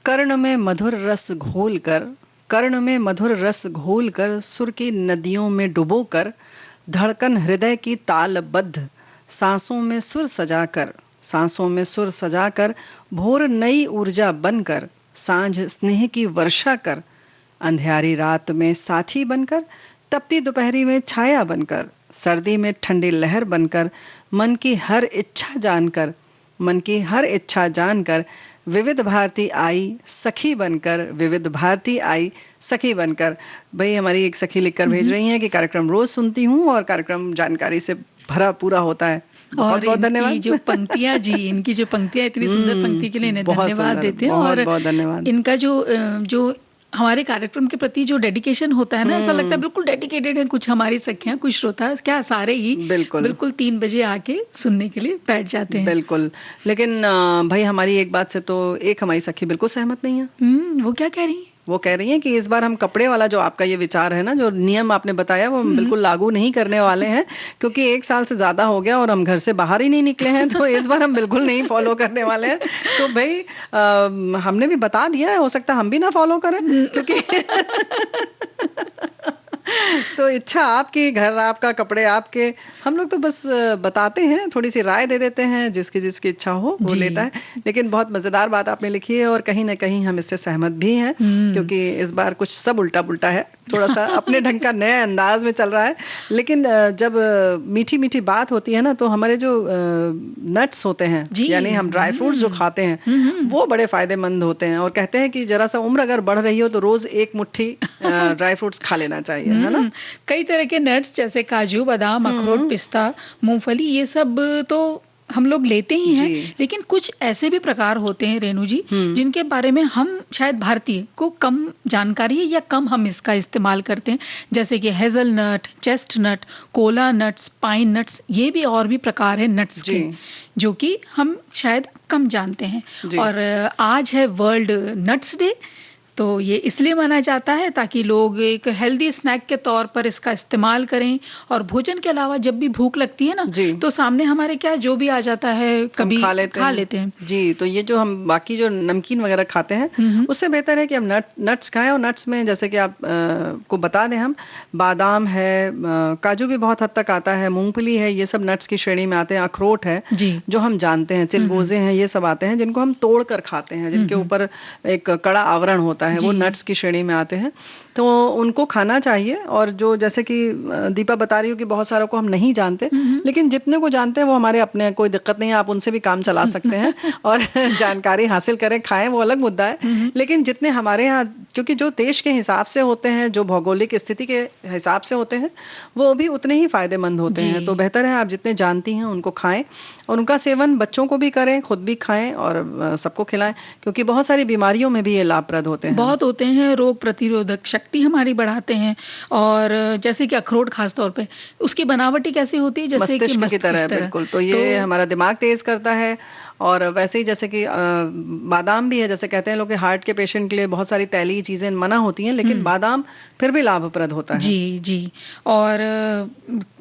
कर्ण में मधुर रस घोलकर सुर की नदियों में डुबोकर धड़कन हृदय की तालबद्ध सांसों में सुर सजाकर भोर नई ऊर्जा बनकर सांझ स्नेह की वर्षा कर अंधियारी रात में साथी बनकर तपती दोपहरी में छाया बनकर सर्दी में ठंडी लहर बनकर मन की हर इच्छा जानकर विविध भारती आई सखी बनकर भाई हमारी एक सखी लिखकर भेज रही हैं कि कार्यक्रम रोज सुनती हूँ और कार्यक्रम जानकारी से भरा पूरा होता है। और बहुत धन्यवाद। इनकी जो पंक्तियां जी इतनी सुंदर पंक्ति के लिए इन्हें बहुत धन्यवाद सुंदर, देते हैं। बहुत और बहुत धन्यवाद। इनका जो हमारे कार्यक्रम के प्रति जो डेडिकेशन होता है ना, ऐसा लगता है बिल्कुल डेडिकेटेड है। कुछ हमारी सखियां, कुछ श्रोता, क्या सारे ही बिल्कुल। बिल्कुल 3 बजे आके सुनने के लिए बैठ जाते हैं। बिल्कुल। लेकिन भाई हमारी एक बात से तो एक हमारी सखी बिल्कुल सहमत नहीं है। वो क्या कह रही हैं? वो कह रही हैं कि इस बार हम कपड़े वाला जो आपका ये विचार है ना, जो नियम आपने बताया, वो हम बिल्कुल लागू नहीं करने वाले हैं, क्योंकि 1 साल से ज्यादा हो गया और हम घर से बाहर ही नहीं निकले हैं, तो इस बार हम बिल्कुल नहीं फॉलो करने वाले हैं। तो भाई हमने भी बता दिया है, हो सकता है हम भी ना फॉलो करें, क्योंकि तो इच्छा आपकी, घर आपका, कपड़े आपके, हम लोग तो बस बताते हैं, थोड़ी सी राय दे देते हैं, जिसकी जिसकी इच्छा हो वो लेता है। लेकिन बहुत मजेदार बात आपने लिखी है और कहीं ना कहीं हम इससे सहमत भी हैं, क्योंकि इस बार कुछ सब उल्टा पुल्टा है, थोड़ा सा अपने ढंग का नए अंदाज में चल रहा है। लेकिन जब मीठी मीठी बात होती है ना, तो हमारे जो नट्स होते हैं, यानी हम ड्राई फ्रूट्स जो खाते हैं, वो बड़े फायदेमंद होते हैं। और कहते हैं कि जरा सा उम्र अगर बढ़ रही हो तो रोज 1 मुट्ठी ड्राई फ्रूट्स खा लेना चाहिए, है ना। कई तरह के नट्स जैसे काजू, बादाम, अखरोट, पिस्ता, मूंगफली, ये सब तो हम लोग लेते ही हैं। लेकिन कुछ ऐसे भी प्रकार होते हैं रेणु जी, जिनके बारे में हम शायद भारतीय को कम जानकारी है या कम हम इसका इस्तेमाल करते हैं, जैसे कि hazelnut, chestnut, Cola nuts, pine nuts, ये भी और भी प्रकार है नट्स के, जो कि हम शायद कम जानते हैं। और आज है वर्ल्ड नट्स डे, तो ये इसलिए माना जाता है ताकि लोग एक हेल्दी स्नैक के तौर पर इसका इस्तेमाल करें। और भोजन के अलावा जब भी भूख लगती है ना, तो सामने हमारे क्या जो भी आ जाता है कभी खा लेते हैं। जी, तो ये जो हम बाकी जो नमकीन वगैरह खाते हैं, उससे बेहतर है कि हम नट्स खाएं। और नट्स में जैसे कि आप को बता दें, हम बादाम है, काजू भी बहुत हद तक आता है, मूंगफली है, ये सब नट्स की श्रेणी में आते हैं। अखरोट है जो हम जानते हैं, चिलगोजे हैं, ये सब आते हैं जिनको हम तोड़ कर खाते हैं, जिनके ऊपर एक कड़ा आवरण होता है, वो नट्स की श्रेणी में आते हैं, तो उनको खाना चाहिए। और जो जैसे कि दीपा बता रही हो कि बहुत सारों को हम नहीं जानते, लेकिन जितने को जानते हैं वो हमारे अपने, कोई दिक्कत नहीं है, आप उनसे भी काम चला सकते हैं और जानकारी हासिल करें, खाएं, वो अलग मुद्दा है। लेकिन जितने हमारे यहाँ, क्योंकि जो देश के हिसाब से होते हैं, जो भौगोलिक स्थिति के हिसाब से होते हैं, वो भी उतने ही फायदेमंद होते हैं। तो बेहतर है आप जितने जानती हैं उनको खाएं, और उनका सेवन बच्चों को भी करें, खुद भी खाएं और सबको खिलाएं, क्योंकि बहुत सारी बीमारियों में भी ये लाभप्रद होते हैं। बहुत होते हैं, रोग प्रतिरोधक शक्ति हमारी बढ़ाते हैं। और जैसे कि अखरोट खास तौर पे, उसकी बनावटी कैसी होती है, जैसे कि मस्तिष्क की तरह। बिल्कुल, तो ये हमारा दिमाग तेज करता है। और वैसे ही जैसे कि बादाम भी है, जैसे कहते हैं लोग कि हार्ट के पेशेंट के लिए बहुत सारी तैलीय चीजें मना होती हैं, लेकिन बादाम फिर भी लाभप्रद होता है। जी। और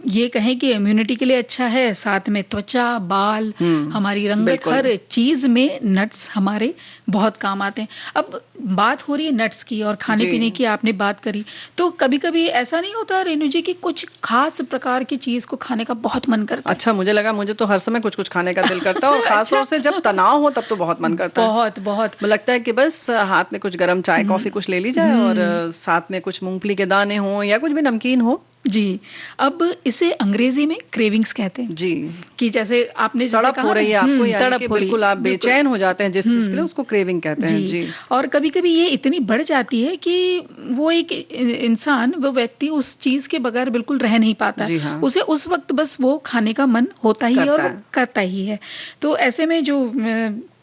ये कहें कि इम्यूनिटी के लिए अच्छा है, साथ में त्वचा, बाल, हमारी रंगत, हर चीज में नट्स हमारे बहुत काम आते हैं। अब बात हो रही है नट्स की और खाने पीने की, आपने बात करी, तो कभी कभी ऐसा नहीं होता रेणु जी कि कुछ खास प्रकार की चीज को खाने का बहुत मन करता है? अच्छा, मुझे लगा, मुझे तो हर समय कुछ कुछ खाने का दिल करता है, और खासतौर से जब तनाव हो तब तो बहुत मन करता है। बहुत लगता है कि बस हाथ में कुछ गर्म चाय कॉफी कुछ ले ली जाए, और साथ में कुछ मूंगफली के दाने हो या कुछ भी नमकीन हो। जी, अब इसे अंग्रेजी में क्रेविंग्स कहते हैं जी, कि जैसे आपने तड़प हो रही है आपको, यानी कि बिल्कुल आप बेचैन हो जाते हैं जिस चीज के लिए, उसको क्रेविंग कहते हैं। जी। और कभी कभी ये इतनी बढ़ जाती है कि वो एक इंसान, वो व्यक्ति उस चीज के बगैर बिल्कुल रह नहीं पाता है। हाँ। उसे उस वक्त बस वो खाने का मन होता ही है और करता ही है। तो ऐसे में जो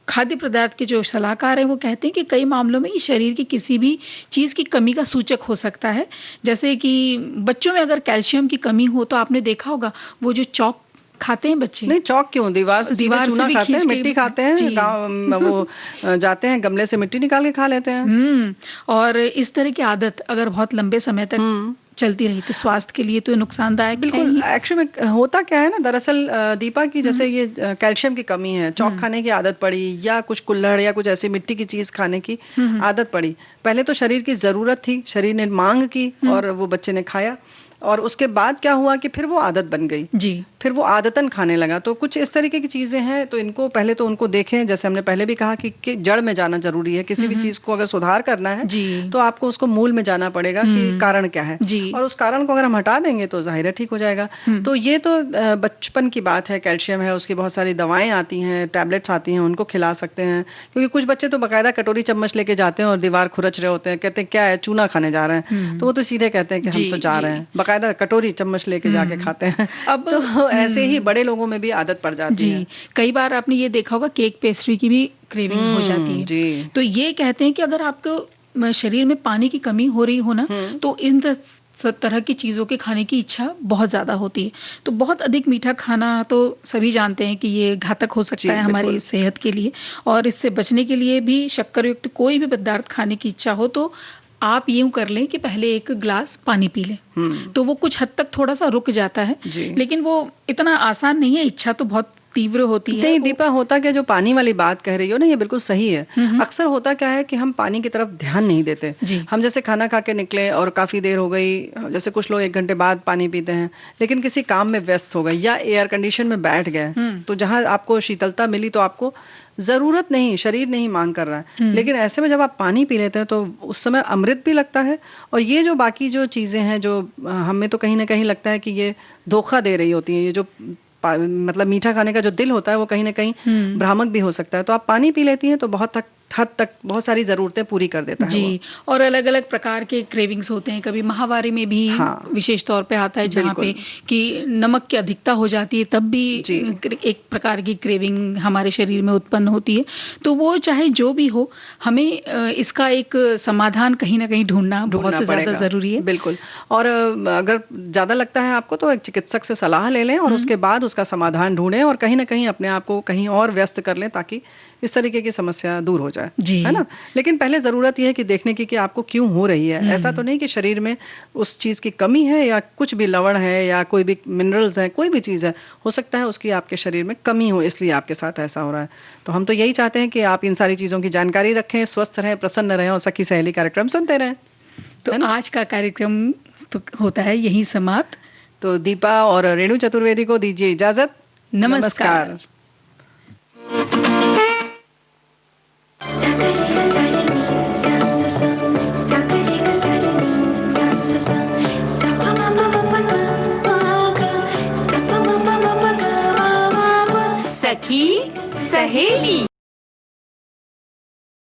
खाद्य पदार्थ के जो सलाहकार हैं, वो कहते हैं कि कई मामलों में ये शरीर की किसी भी चीज़ की कमी का सूचक हो सकता है। जैसे कि बच्चों में अगर कैल्शियम की कमी हो, तो आपने देखा होगा वो जो चॉक खाते हैं बच्चे। नहीं, चौक क्यों, दीवार से चूना खाते हैं, मिट्टी खाते हैं, गाँव वो जाते हैं गमले से मिट्टी निकाल के खा लेते हैं। और इस तरह की आदत अगर बहुत लंबे समय तक चलती रही तो स्वास्थ्य के लिए तो नुकसानदायक। बिल्कुल, एक्चुअली में होता क्या है ना, दरअसल दीपा की जैसे ये कैल्शियम की कमी है, चौक खाने की आदत पड़ी, या कुछ कुल्हड़ या कुछ ऐसी मिट्टी की चीज खाने की आदत पड़ी। पहले तो शरीर की जरूरत थी, शरीर ने मांग की और वो बच्चे ने खाया, और उसके बाद क्या हुआ कि फिर वो आदत बन गई जी, फिर वो आदतन खाने लगा। तो कुछ इस तरीके की चीजें हैं, तो इनको पहले तो उनको देखें, जैसे हमने पहले भी कहा कि जड़ में जाना जरूरी है। किसी भी चीज को अगर सुधार करना है तो आपको उसको मूल में जाना पड़ेगा कि कारण क्या है, और उस कारण को अगर हम हटा देंगे तो जाहिर है ठीक हो जाएगा। तो ये तो बचपन की बात है। कैल्शियम है, उसकी बहुत सारी दवाएं आती हैं, टैबलेट्स आती हैं, उनको खिला सकते हैं। क्योंकि कुछ बच्चे तो बाकायदा कटोरी चम्मच लेके जाते हैं और दीवार खुरच रहे होते हैं, कहते हैं क्या है, चूना खाने जा रहे हैं, तो वो तो सीधे कहते हैं कि हम तो जा रहे हैं, बाकायदा कटोरी चम्मच लेके जाके खाते हैं। अब तो ऐसे ही बड़े लोगों में भी आदत पड़ जाती है। कई बार आपने ये देखा होगा केक पेस्ट्री की भी क्रेविंग हो जाती है। तो ये कहते हैं कि अगर आपको शरीर में पानी की कमी हो रही हो ना, तो इन तरह की चीज़ों के खाने की इच्छा बहुत ज़्यादा होती है। तो बहुत अधिक मीठा खाना तो सभी जानते हैं कि ये घातक हो जी, सकता है हमारी बिल्कुल। सेहत के लिए, और इससे बचने के लिए भी शक्कर युक्त कोई भी पदार्थ खाने की इच्छा हो तो आप यूँ कर लें कि पहले 1 ग्लास पानी पी लें। तो वो कुछ हद तक थोड़ा-सा रुक जाता है, जी। लेकिन वो इतना आसान नहीं है, इच्छा तो बहुत तीव्र होती है। नहीं वो दीपा, होता क्या, जो पानी वाली बात कह रही हो ना, ये बिल्कुल सही है। अक्सर होता क्या है कि हम पानी की तरफ ध्यान नहीं देते। जी। हम जैसे खाना खा के निकले और काफी देर हो गई, जैसे कुछ लोग 1 घंटे बाद पानी पीते हैं, लेकिन किसी काम में व्यस्त हो गए या एयर कंडीशन में बैठ गए, तो जहां आपको शीतलता मिली तो आपको जरूरत नहीं, शरीर नहीं मांग कर रहा है, लेकिन ऐसे में जब आप पानी पी लेते हैं तो उस समय अमृत भी लगता है। और ये जो बाकी जो चीजें हैं जो हमें तो कहीं ना कहीं लगता है कि ये धोखा दे रही होती हैं, ये जो मतलब मीठा खाने का जो दिल होता है वो कहीं ना कहीं भ्रामक भी हो सकता है। तो आप पानी पी लेती हैं तो बहुत हद तक बहुत सारी जरूरतें पूरी कर देता है जी। वो। और अलग-अलग प्रकार के क्रेविंग्स होते हैं, कभी माहवारी में भी हाँ। विशेष तौर पे आता है जहाँ पे बिल्कुल। कि नमक की अधिकता हो जाती है, तब भी जी। एक प्रकार की क्रेविंग हमारे शरीर में उत्पन्न होती है। तो वो चाहे जो भी हो, हमें इसका एक समाधान कहीं न कहीं ढूँढना बहुत ज़्यादा पड़ेगा। ज़रूरी है। बिल्कुल। और अगर ज़्यादा लगता है आपको तो एक चिकित्सक से सलाह ले लें और उसके बाद उसका समाधान ढूँढें और कहीं न कहीं अपने आप को कहीं और व्यस्त कर लें ताकि इस तरीके की समस्या दूर हो जाए। जी। है ना? लेकिन पहले ज़रूरत ये है कि देखने की कि आपको क्यों हो रही है। ऐसा तो नहीं कि शरीर में उस चीज़ की कमी है या कुछ भी लवण है या कोई भी मिनरल्स हैं, कोई भी चीज़ है। हो सकता है उसकी आपके शरीर में कमी हो, इसलिए आपके साथ ऐसा हो रहा है। तो हम तो यही चाहते हैं कि आप इन सारी चीज़ों की जानकारी रखें, स्वस्थ रहें, प्रसन्न रहें और सखी सहेली कार्यक्रम सुनते रहें। तो आज का कार्यक्रम तो होता है यहीं समाप्त। तो दीपा और रेणु चतुर्वेदी को दीजिए इजाजत। नमस्कार। नमस्कार।